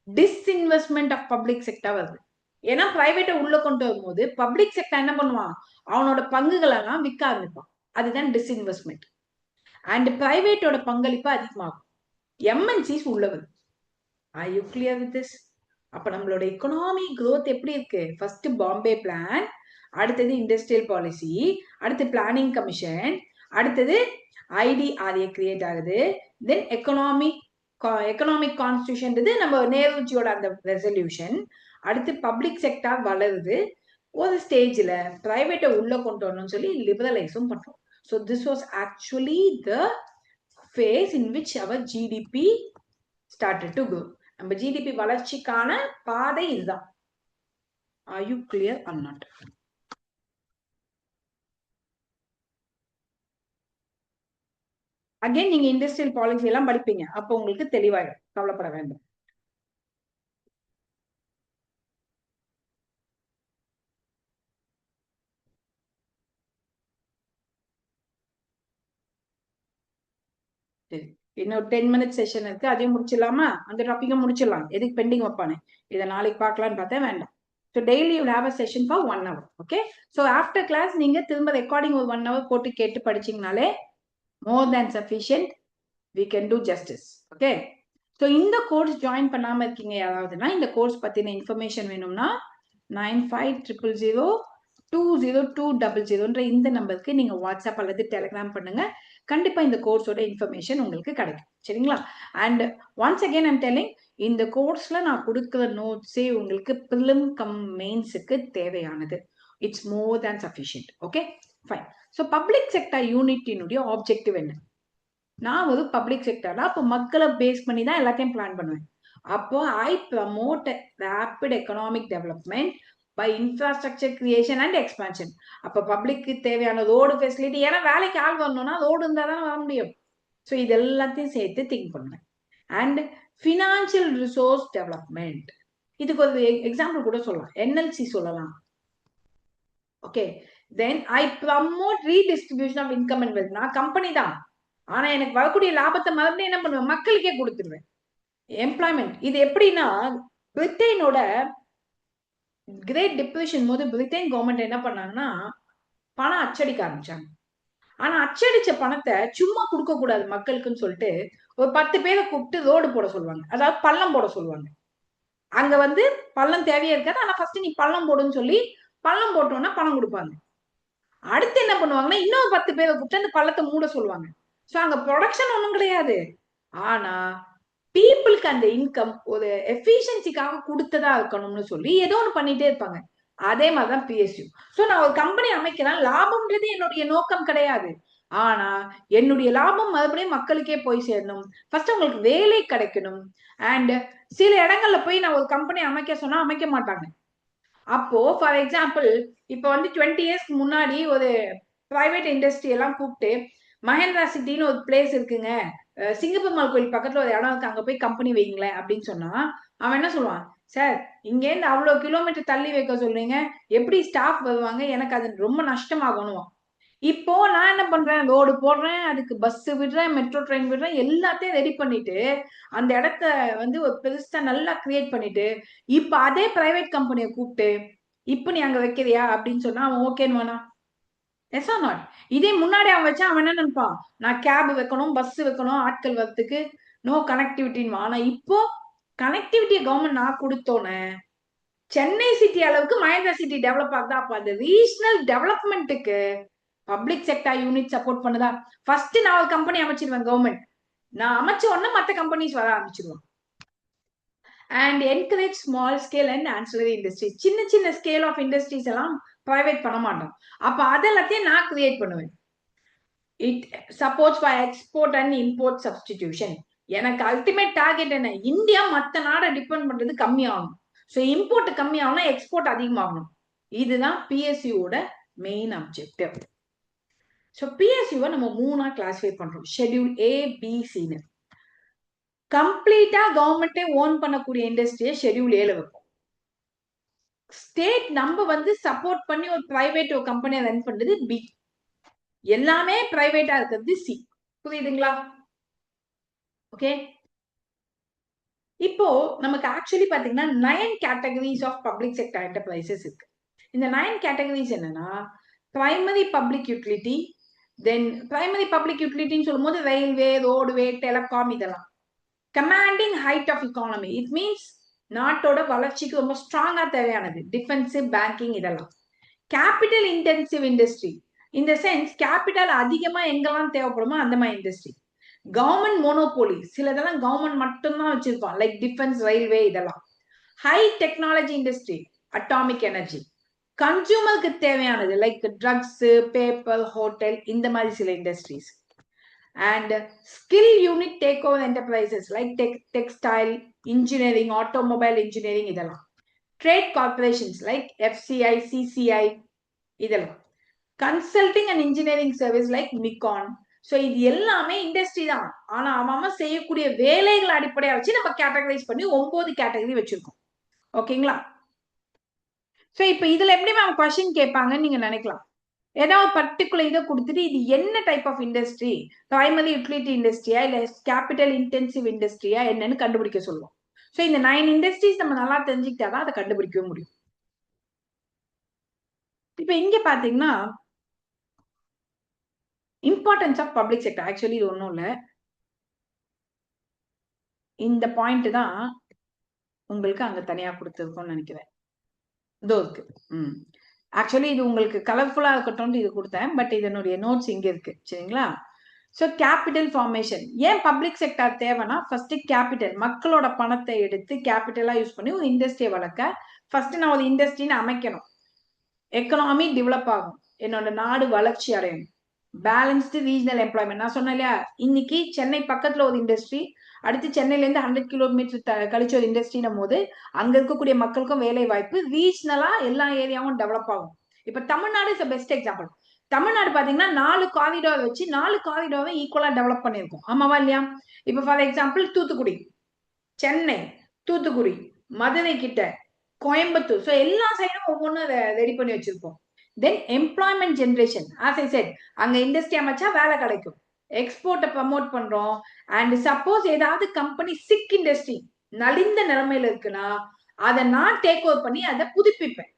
டிஸ்இன்வெஸ்ட்மெண்ட் ஆஃப் பப்ளிக் செக்டர் வருது. ஏன்னா பிரைவேட்டை உள்ள கொண்டு வரும்போது பப்ளிக் செக்டர் என்ன பண்ணுவான், அவனோட பங்குகள் எல்லாம் விற்க ஆரம்பிப்பான். அதுதான் டிஸ்இன்வெஸ்ட்மெண்ட். அண்ட் பிரைவேட்டோட பங்களிப்பு அதிகமாகும், எம்என்சிஸ் உள்ள வருது. R you clear with this? அப்ப நம்மளோட எக்கனாமி growth எப்படி இருக்கு? ஃபர்ஸ்ட் பாம்பே பிளான், அடுத்தது இண்டஸ்ட்ரியல் பாலிசி, அடுத்து பிளானிங் கமிஷன், அடுத்தது ஐடிஆர்ஏ கிரியேட் ஆகுது, தென் எக்கனாமிக் கான்ஸ்டியூஷன்றது நம்ம நேருஜியோட அந்த ரெசல்யூஷன். அடுத்து பப்ளிக் செக்டார் வளருது, ஒரு ஸ்டேஜ்ல பிரைவேட்டை உள்ள கொண்டு வரணும்னு சொல்லி லிபரலைஸும் பண்றோம். So this was actually the phase in which our GDP started to grow. நம்ம ஜிடிபி வளர்ச்சிக்கான பாதை இதுதான். Are you clear or not? Again நீங்க இண்டஸ்ட்ரியல் பாலிசி எல்லாம் படிப்பீங்க, அப்போ உங்களுக்கு தெளிவாயிடும், கவலைப்பட வேண்டாம். இன்னும் 10 minutes செஷன் இருக்கு, அதையும் முடிச்சிடலாமா? அந்த டாபிக்கும் முடிச்சிடலாம். எதுக்கு பெண்டிங் வைப்பானே, இதை நாளைக்கு பார்க்கலான்னு பார்த்தா வேண்டாம். So daily you have a session for 1 hour. Okay, so after class நீங்க திரும்ப ரெக்கார்டிங் ஒரு 1 hour போட்டு கேட்டு படிச்சீங்கனாலே more than sufficient, we can do justice. Okay, so இந்த கோர்ஸ் ஜாயின் பண்ணாம இருக்கீங்க யாராவதுன்னா, இந்த கோர்ஸ் பத்தின இன்ஃபர்மேஷன் வேணும்னா 9500020200 இந்த நம்பருக்கு நீங்க வாட்ஸ்அப் அல்லது டெலிகிராம் பண்ணுங்க. கண்டிப்பா இந்த கோர்ஸோட இன்ஃபர்மேஷன் உங்களுக்கு கிடைக்கும். சரிங்களா? And once again I'm telling, இந்த கோர்ஸ்ல நான் கொடுக்குற நோட்ஸே உங்களுக்கு பிலிம் கம் மெயின்ஸுக்கு தேவையானது. It's more than sufficient. Okay, fine. So public sector யூனிட்டினுடைய ஆப்ஜெக்டிவ் என்ன? நான் ஒரு பப்ளிக் செக்டர்ல அப்போ மக்களை பேஸ் பண்ணி தான் எல்லாத்தையும் பிளான் பண்ணுவேன். அப்போ I promote rapid economic development by infrastructure creation and expansion. அப்போ பப்ளிக்கு தேவையான ரோடு ஃபெசிலிட்டி, ஏன்னா வேலைக்கு ஆள் வரணும்னா ரோடு இருந்தால் தான் வர முடியும். ஸோ இது எல்லாத்தையும் சேர்த்து திங்க் பண்ணுவேன். அண்ட் ஃபினான்சியல் ரிசோர்ஸ் டெவலப்மெண்ட், இதுக்கு ஒரு எக்ஸாம்பிள் கூட சொல்லலாம், என்எல்சி சொல்லலாம். Okay, then I promote redistribution of income and wealth. நான் கம்பெனி தான், ஆனா எனக்கு வரக்கூடிய லாபத்தை மறுபடியும் என்ன பண்ணுவேன், மக்களுக்கே கொடுத்துருவேன். எம்ப்ளாய்மெண்ட் இது எப்படின்னா, பிரிட்டனோட கிரேட் டிப்ரெஷன் போது பிரிட்டன் கவர்மெண்ட் என்ன பண்ணாங்கன்னா பணம் அச்சடிக்க ஆரம்பிச்சாங்க. ஆனா அச்சடிச்ச பணத்தை சும்மா கொடுக்க கூடாது மக்களுக்குன்னு சொல்லிட்டு ஒரு 10 பேரை கூப்பிட்டு ரோடு போட சொல்லுவாங்க, அதாவது பள்ளம் போட சொல்லுவாங்க. அங்க வந்து பள்ளம் தேவையா இருக்காது, ஆனா ஃபர்ஸ்ட் நீ பள்ளம் போடுன்னு சொல்லி பள்ளம் போட்டோம்னா பணம் கொடுப்பாங்க. அடுத்து என்ன பண்ணுவாங்கன்னா இன்னொரு 10 பேரை கூப்பிட்டு அந்த பள்ளத்தை மூட சொல்லுவாங்க. சோ அங்க ப்ரொடக்ஷன் ஒண்ணும் கிடையாது, ஆனா பீப்புளுக்கு அந்த இன்கம் ஒரு எஃபிஷியன்சிக்காக கொடுத்ததா இருக்கணும்னு சொல்லி ஏதோ ஒன்று பண்ணிட்டே இருப்பாங்க. அதே மாதிரிதான் பிஎஸ்யூ. சோ நான் ஒரு கம்பெனி அமைக்கிறேன், லாபம்ன்றது என்னுடைய நோக்கம் கிடையாது. ஆனா என்னுடைய லாபம் மறுபடியும் மக்களுக்கே போய் சேரணும், ஃபர்ஸ்ட் உங்களுக்கு வேலை கிடைக்கணும். அண்ட் சில இடங்கள்ல போய் நான் ஒரு கம்பெனி அமைக்க சொன்னா அமைக்க மாட்டாங்க. அப்போ ஃபார் எக்ஸாம்பிள் இப்ப வந்து 20 இயர்ஸ்க்கு முன்னாடி ஒரு பிரைவேட் இண்டஸ்ட்ரி எல்லாம் கூப்பிட்டு மகேந்திரா சிட்டின்னு ஒரு பிளேஸ் இருக்குங்க, சிங்கப்பெருமாள் கோயில் பக்கத்துல ஒரு இடம் இருக்கு, அங்க போய் கம்பெனி வைங்களேன் அப்படின்னு சொன்னா அவன் என்ன சொல்லுவான், சார் இங்க இருந்து அவ்வளவு கிலோமீட்டர் தள்ளி வைக்க சொல்றீங்க, எப்படி ஸ்டாஃப் வருவாங்க, எனக்கு அது ரொம்ப நஷ்டமாகணும். இப்போ நான் என்ன பண்றேன், ரோடு போடுறேன், அதுக்கு பஸ் விடுறேன், மெட்ரோ ட்ரெயின் விடுறேன், எல்லாத்தையும் ரெடி பண்ணிட்டு அந்த இடத்த வந்து ஒரு பெருசா நல்லா கிரியேட் பண்ணிட்டு இப்ப அதே பிரைவேட் கம்பெனியை கூப்பிட்டு இப்ப நீ அங்க வைக்கிறியா அப்படின்னு சொன்னா அவன் ஓகேன்னு வேணா, எஸ் ஆர் நாட். இதே முன்னாடி அவன் வச்சா அவன் என்ன நினைப்பான், நான் கேப் வைக்கணும், பஸ் வைக்கணும், ஆட்கள் வரத்துக்கு நோ கனெக்டிவிட்டின்னு. ஆனா இப்போ கனெக்டிவிட்டியை கவர்மெண்ட் நான் கொடுத்தோன்னே சென்னை சிட்டி அளவுக்கு மகேந்திரா சிட்டி டெவலப் ஆகுதா. அப்ப அந்த ரீஜனல் டெவலப்மெண்ட்டுக்கு பப்ளிக் செக்டர் யூனிட் சப்போர்ட் பண்ணுதா. ஃபர்ஸ்ட் நான் ஒரு கம்பெனி அமைச்சிருவேன் கவர்மெண்ட், நான் அமைச்ச உடனே மத்த கம்பெனிஸ் வர ஆரம்பிச்சிருவோம். And encourage small scale and ancillary industry, சின்ன சின்ன ஸ்கேல் ஆஃப் இண்டஸ்ட்ரீஸ் எல்லாம் ப்ரைவேட் பண்ண மாட்டோம். அப்ப அதெல்லாத்தையும் நான் கிரியேட் பண்ணுவேன். It supports for export and import substitution. எனக்கு அல்டிமேட் டார்கெட் என்ன, இந்தியா மத்த நாடை டிபெண்ட் பண்றது கம்மியாகணும். ஸோ இம்போர்ட் கம்மியாகணும்னா எக்ஸ்போர்ட் அதிகமாகணும். இதுதான் பிஎஸ்யூவோட மெயின் அப்ஜெக்டிவ். ஸோ பிஎஸ்யூவை நம்ம 3ஆ கிளாஸிஃபை பண்றோம், ஷெட்யூல் ஏ பி சின்னு. கம்ப்ளீட்டா கவர்மெண்டே ஓன் பண்ணக்கூடிய இண்டஸ்ட்ரியை ஷெட்யூல் ஏல வைப்போம். ஸ்டேட் நம்ம வந்து சப்போர்ட் பண்ணி ஒரு பிரைவேட் ஒரு கம்பெனியை ரன் பண்றது பி, எல்லாமே பிரைவேட்டா இருக்கிறது சி. புரியுதுங்களா? ஓகே. இப்போ நமக்கு ஆக்சுவலி பாத்தீங்கன்னா 9 categories of public sector enterprises இருக்கு. இந்த 9 கேட்டகரிஸ் என்னன்னா, primary public utility, then primary public யூட்டிலிட்டின்னு சொல்லும் போது ரயில்வே, ரோடுவே, டெலிகாம் இதெல்லாம். Commanding height of economy, it means நாட்டோட வளர்ச்சிக்கு ரொம்ப ஸ்ட்ராங்கா தேவையானது, டிஃபென்ஸ், பேங்கிங் இதெல்லாம். கேபிட்டல் இன்டென்சிவ் இண்டஸ்ட்ரி, இந்த சென்ஸ் கேபிட்டல் அதிகமா எங்கெல்லாம் தேவைப்படுமோ அந்த மாதிரி இண்டஸ்ட்ரி. கவர்மெண்ட் மோனோபோலி, சிலதெல்லாம் கவர்மெண்ட் மட்டும்தான் வச்சிருப்பான், லைக் டிஃபென்ஸ், ரயில்வே இதெல்லாம். High technology industry, atomic energy. கன்சூமருக்கு தேவையானது லைக் ட்ரக்ஸ், பேப்பர், ஹோட்டல், இந்த மாதிரி சில industries. And skill unit take over enterprises like textile, engineering, automobile engineering இதெல்லாம். Trade corporations like FCI, CCI இதெல்லாம். Consulting and engineering service like MECON. So இது எல்லாமே industry தான், ஆனா அவன் செய்யக்கூடிய வேலைகளை அடிப்படையா வச்சு நம்ம கேட்டகரைஸ் பண்ணி 9 கேட்டகரி வச்சிருக்கோம். ஓகேங்களா? ஸோ இப்போ இதுல எப்படி மேம் கொஸ்டின் கேட்பாங்கன்னு நீங்க நினைக்கலாம். ஏதாவது பர்டிகுலர் இதை கொடுத்துட்டு இது என்ன type of industry, primary utility இண்டஸ்ட்ரியா இல்ல கேபிட்டல் இன்டென்சிவ் இண்டஸ்ட்ரியா என்னன்னு கண்டுபிடிக்க சொல்லுவோம். ஸோ இந்த 9 இண்டஸ்ட்ரீஸ் நம்ம நல்லா தெரிஞ்சுக்கிட்டாதான் அதை கண்டுபிடிக்கவே முடியும். இப்ப இங்க பாத்தீங்கன்னா importance of public sector, actually இது ஒன்றும் இல்லை, இந்த பாயிண்ட் தான் உங்களுக்கு அங்க தனியா கொடுத்துருக்கோம்னு நினைக்கிறேன். இதோ இருக்கு. ஆக்சுவலி இது உங்களுக்கு கலர்ஃபுல்லா இருக்கட்டும் இது கொடுத்தேன், பட் இதனுடைய நோட்ஸ் இங்க இருக்கு. சரிங்களா? ஸோ கேபிட்டல் ஃபார்மேஷன், ஏன் பப்ளிக் செக்டர் தேவைன்னா, ஃபர்ஸ்ட் கேபிட்டல், மக்களோட பணத்தை எடுத்து கேபிட்டலா யூஸ் பண்ணி ஒரு இண்டஸ்ட்ரியை வளர்க்க ஃபர்ஸ்ட் நான் ஒரு இண்டஸ்ட்ரின்னு அமைக்கணும். எக்கனாமி டெவலப் ஆகும், என்னோட நாடு வளர்ச்சி அடையும். பேலன்ஸ்டு ரீஜனல் எம்ப்ளாய்மெண்ட், நான் சொன்னேன் இல்லையா, இன்னைக்கு சென்னை பக்கத்துல ஒரு இண்டஸ்ட்ரி, அடுத்து சென்னையில இருந்து 100 கிலோமீட்டர் கழிச்சு ஒரு இண்டஸ்ட்ரினும் போது அங்க இருக்கக்கூடிய மக்களுக்கும் வேலை வாய்ப்பு, ரீஜனலா எல்லா ஏரியாவும் டெவலப் ஆகும். இப்ப Tamil Nadu is best example. Tamil Nadu பாத்தீங்கன்னா 4 காரிடார் வச்சு 4 காரிடாரை ஈக்குவலா டெவலப் பண்ணிருக்கோம், ஆமாவா இல்லையா? இப்ப ஃபார் எக்ஸாம்பிள் தூத்துக்குடி, சென்னை, தூத்துக்குடி, மதுரை கிட்ட, கோயம்புத்தூர், ஸோ எல்லா சைடும் ஒவ்வொன்றும் ரெடி பண்ணி வச்சிருக்கோம். Then employment generation, as I said, அங்க இண்டஸ்ட்ரி அமைச்சா வேலை கிடைக்கும். எக்ஸ்போர்ட்டை ப்ரமோட் பண்றோம். அண்ட் சப்போஸ் ஏதாவது கம்பெனி சிக் இண்டஸ்ட்ரி நலிந்த நிலைமையில இருக்குன்னா அதை நான் டேக் ஓவர் பண்ணி அதை புதுப்பிப்பேன்.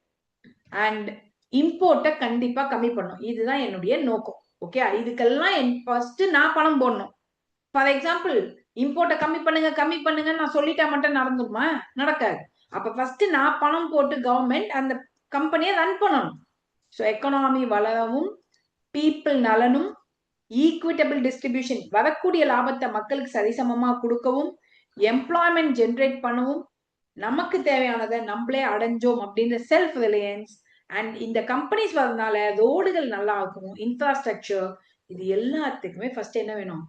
அண்ட் இம்போர்ட்டை கண்டிப்பா கம்மி பண்ணும். இதுதான் என்னுடைய நோக்கம். ஓகே, இதுக்கெல்லாம் ஃபர்ஸ்ட் நான் பணம் போடணும். ஃபார் எக்ஸாம்பிள், இம்போர்ட்டை கம்மி பண்ணுங்க நான் சொல்லிட்டா மட்டும் நடந்துருமா? நடக்காது. அப்ப ஃபர்ஸ்ட் நான் பணம் போட்டு கவர்மெண்ட் அந்த கம்பெனியை ரன் பண்ணணும். ஸோ எக்கனாமி வளரவும், பீப்புள் நலனும், ஈக்விட்டபிள் டிஸ்ட்ரிபியூஷன், வரக்கூடிய லாபத்தை மக்களுக்கு சரிசமமா கொடுக்கவும், எம்ப்ளாய்மெண்ட் ஜென்ரேட் பண்ணவும், நமக்கு தேவையானதை நம்மளே அடைஞ்சோம் அப்படின்ற செல்ஃப் ரிலையன்ஸ், அண்ட் இந்த கம்பெனிஸ் வரதுனால ரோடுகள் நல்லா இருக்கும், இன்ஃப்ராஸ்ட்ரக்சர், இது எல்லாத்துக்குமே ஃபர்ஸ்ட் என்ன வேணும்?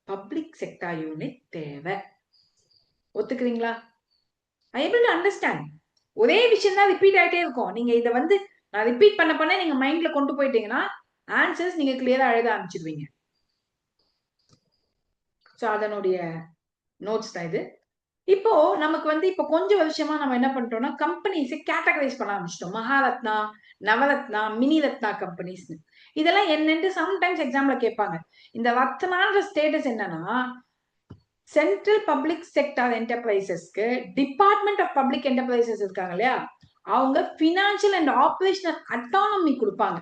பப்ளிக் செக்டார் யூனிட் தேவை. ஒத்துக்கிறீங்களா? I able to understand. ஒரே விஷயம் தான் ரிப்பீட் ஆயிட்டே இருக்கும். நீங்க இதை நான் ரிப்பீட் பண்ண நீங்க மைண்ட்ல கொண்டு போயிட்டீங்கன்னா ஆன்சர்ஸ் நீங்க கிளியரா எழுத ஆரம்பிச்சிருவீங்க. ஸோ அதனுடைய நோட்ஸ் தான் இது. இப்போ நமக்கு இப்போ கொஞ்சம் வருஷமா நம்ம என்ன பண்ணிட்டோம்னா கம்பெனிஸை கேட்டகரைஸ் பண்ண ஆரம்பிச்சிட்டோம். Maharatna, Navratna, mini Ratna companies. இதெல்லாம் என்னன்னு சம்டைம்ஸ் எக்ஸாம்ல கேட்பாங்க. இந்த ரத்னான்ற ஸ்டேட்டஸ் என்னன்னா, சென்ட்ரல் பப்ளிக் செக்டார் என்டர்பிரைசஸ்க்கு டிபார்ட்மெண்ட் ஆஃப் பப்ளிக் என்டர்பிரைசஸ் இருக்காங்க இல்லையா, அவங்க பினான்சியல் அண்ட் ஆபரேஷனல் அட்டானமி கொடுப்பாங்க.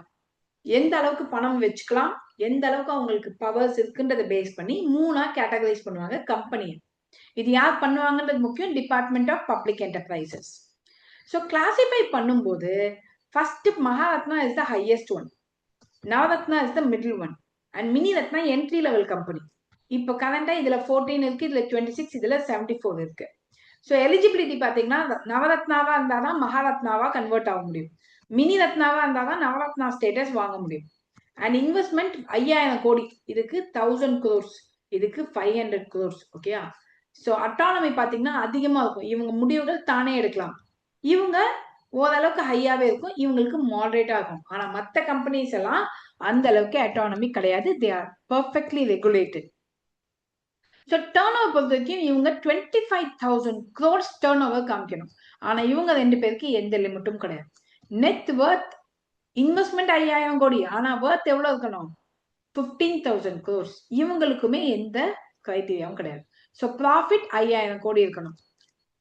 எந்த அளவுக்கு பணம் வச்சுக்கலாம், எந்த அளவுக்கு அவங்களுக்கு பவர்ஸ் இருக்குன்றதை பேஸ் பண்ணி 3ஆ கேட்டகரைஸ் பண்ணுவாங்க கம்பெனியை. இது யார் பண்ணுவாங்கன்றது முக்கியம், department of public enterprises. So classify பண்ணும்போது first Maharatna is the highest one, Navratna is the middle one, and mini Ratna entry level company. இப்போ கரண்டா இதுல 14 இருக்கு, இதுல 26, இதுல 74 இருக்கு. ஸோ எலிஜிபிலிட்டி பாத்தீங்கன்னா நவரத்னாவா இருந்தாதான் மகாரத்னாவா கன்வெர்ட் ஆக முடியும், மினி ரத்னாவா இருந்தாதான் நவரத்னா ஸ்டேட்டஸ் வாங்க முடியும். அண்ட் இன்வெஸ்ட்மெண்ட் 5000 கோடி, இதுக்கு 1000 crores, இதுக்கு 500 crores. ஓகேயா? ஸோ அட்டானமி பாத்தீங்கன்னா அதிகமா இருக்கும், இவங்க முடிவுகள் தானே எடுக்கலாம். இவங்க ஓரளவுக்கு ஹையாவே இருக்கும், இவங்களுக்கு மாடரேட்டா இருக்கும். ஆனா மற்ற கம்பெனிஸ் எல்லாம் அந்த அளவுக்கு அட்டானமி கிடையாது, they are perfectly regulated. So turn over பொறுத்த வரைக்கும் இவங்க 25,000 crores டேர்ன் ஓவர் காமிக்கணும். ஆனா இவங்க 2 பேருக்கு எந்த லிமிட்டும் கிடையாது. நெட் வர்த், இன்வெஸ்ட்மெண்ட் 5000 கோடி, ஆனா வர்த் எவ்வளவு இருக்கணும்? 15,000 crores. இவங்களுக்குமே எந்த கிரைட்டீரியாவும் கிடையாது. ஸோ ப்ராஃபிட் 5000 கோடி இருக்கணும்.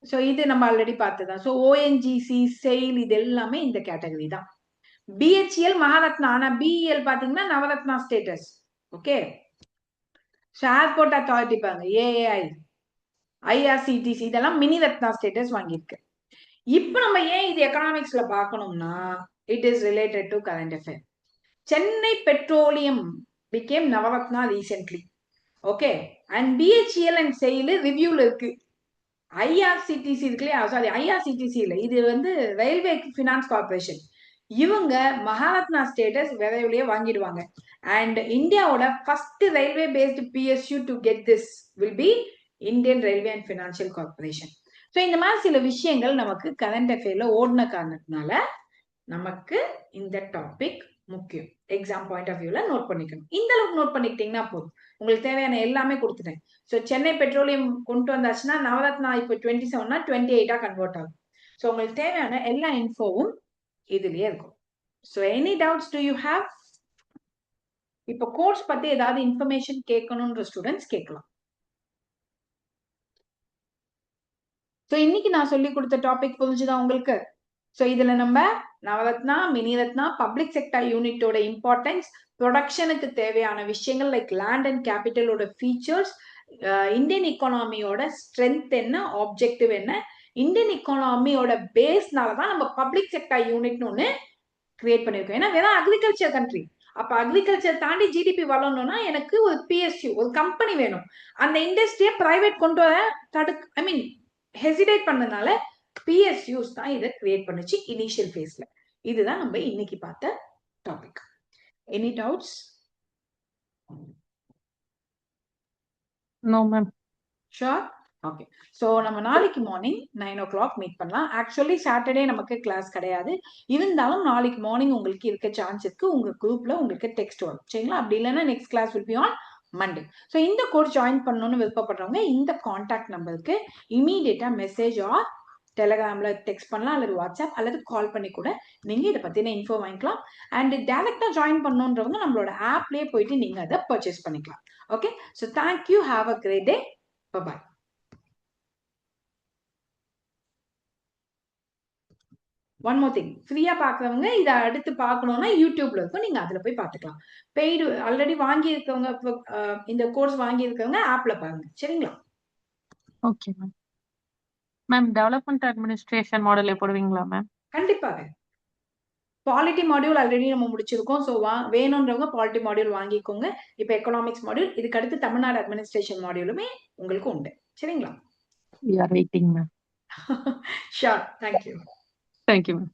ஸோ இது நம்ம ஆல்ரெடி பார்த்ததான். ஸோ ஓஎன்ஜிசி, செயில், இது எல்லாமே இந்த கேட்டகரி தான். பிஹெச்எல், மகாரத்னா, ஆனா பிஇஎல் பாத்தீங்கன்னா Navratna status. Okay, so airport authority பாருங்க, ஏஏஐ, ஐஆர்சிடிசி, இதெல்லாம் மினி ரத்னா ஸ்டேட்டஸ் வாங்கியிருக்கு. இப்போ நம்ம ஏன் இது எக்கனாமிக்ஸ்ல பார்க்கணும்னா, it is related to current affair. Chennai petroleum became Navratna recently. Okay, and BHEL and SAIL ரிவ்யூல இருக்கு. ஐஆர்சிடிசி இருக்கு இல்லையா, சாரி ஐஆர்சிடிசி இல்லை, இது ரயில்வே ஃபினான்ஸ் கார்பரேஷன். இவங்க மகாரத்னா ஸ்டேட்டஸ் விரைவிலேயே வாங்கிடுவாங்க. அண்ட் இந்தியாவோட first railway based PSU to get this will be Indian railway and financial corporation. So இந்த மாதிரி சில விஷயங்கள் நமக்கு கரண்ட் அஃபேர்ல ஓடின காரணத்தினால நமக்கு இந்த டாபிக் முக்கியம். எக்ஸாம் பாயிண்ட் ஆஃப் வியூல நோட் பண்ணிக்கணும். இந்த அளவுக்கு நோட் பண்ணிக்கிட்டீங்கன்னா போதும், உங்களுக்கு தேவையான எல்லாமே கொடுத்துட்டேன். ஸோ சென்னை பெட்ரோலியம் கொண்டு வந்தாச்சுன்னா நவரத்னா இப்போ 27னா 28ஆ கன்வெர்ட் ஆகும். ஸோ உங்களுக்கு தேவையான எல்லா இன்ஃபோவும் இதுலயே இருக்கும். So any doubts to you have? இப்போ கோர்ஸ் பத்தி ஏதாவது இன்ஃபர்மேஷன் கேட்கணும்ன்ற ஸ்டூடெண்ட்ஸ் கேட்கலாம். ஸோ இன்னைக்கு நான் சொல்லி கொடுத்த டாபிக் புரிஞ்சுதான் உங்களுக்கு? ஸோ இதுல நம்ம Navratna, mini Ratna, public sector யூனிட்டோட இம்பார்ட்டன்ஸ், ப்ரொடக்ஷனுக்கு தேவையான விஷயங்கள் லைக் லேண்ட் அண்ட் கேபிட்டலோட ஃபீச்சர்ஸ், இந்தியன் எக்கானமியோட ஸ்ட்ரென்த் என்ன, ஆப்ஜெக்டிவ் என்ன, இந்தியன் எக்கானமியோட பேஸ்னாலதான் நம்ம பப்ளிக் செக்டர் யூனிட்னு ஒன்று கிரியேட் பண்ணிருக்கோம். ஏன்னா வெறும் அக்ரிகல்ச்சர் கண்ட்ரி, அப்ப அக்ரிகல்ச்சர் தாண்டி ஜிடிபி வளரணும்னா எனக்கு ஒரு பிஎஸ்யூ, ஒரு கம்பெனி வேணும். அந்த இண்டஸ்ட்ரியை பிரைவேட் கொண்டு வர ஹெசிடேட் பண்ணதுனால பிஎஸ்யூஸ் தான் இதை கிரியேட் பண்ணுச்சு இனிஷியல் ஃபேஸ்ல. இதுதான் நம்ம இன்னைக்கு பார்த்த topic. Any doubts? No ma'am. Sure. Okay, so நம்ம நாளைக்கு மார்னிங் 9 o'clock மீட் பண்ணலாம். ஆக்சுவலி சாட்டர்டே நமக்கு கிளாஸ் கிடையாது, இருந்தாலும் நாளைக்கு மார்னிங் உங்களுக்கு இருக்க சான்ஸ் இருக்கு. உங்க குரூப்ல உங்களுக்கு டெக்ஸ்ட் வரும், சரிங்களா? அப்படி இல்லைன்னா next class will be on Monday. So இந்த கோர்ஸ் ஜாயின் பண்ணணும்னு விருப்பப்படுறவங்க இந்த கான்டாக்ட் நம்பருக்கு இமீடியட்டா மெசேஜ் ஆர் டெலகிராம்ல டெக்ஸ்ட் பண்ணலாம் அல்லது வாட்ஸ்அப் அல்லது கால் பண்ணி கூட நீங்க இதை பத்தின இன்ஃபோ வாங்கிக்கலாம். அண்ட் டைரக்டா ஜாயின் பண்ணணுன்றவங்க நம்மளோட ஆப்லயே போயிட்டு நீங்க அதை பர்ச்சேஸ் பண்ணிக்கலாம். Okay, so thank you, have a great day, bye. One more thing, ஃப்ரீயா பாக்குறவங்க இதை அடுத்து பார்க்கணும்னா யூடியூப்ல இருக்கும், நீங்க அதுல போய் பார்த்துக்கலாம். பெய்டு ஆல்ரெடி வாங்கி இருக்கவங்க, இந்த கோர்ஸ் வாங்கி இருக்கவங்க ஆப்ல பாருங்க. சரிங்களா? Okay ma'am. Ma'am development administration model போடுவீங்களா மேம்? கண்டிப்பாக. பாலிட்டி மாடியூல் ஆல்ரெடி நம்ம முடிச்சிருக்கோம். ஸோ வேணுன்றவங்க பாலிட்டி மாடியூல் வாங்கிக்கோங்க. இப்போ எக்கனாமிக்ஸ் மாடியூல், இதுக்கு அடுத்து தமிழ்நாடு அட்மினிஸ்ட்ரேஷன் மாடியூலுமே உங்களுக்கு உண்டு. சரிங்களா? We are waiting ma'am. Sure, thank you. Thank you ma'am.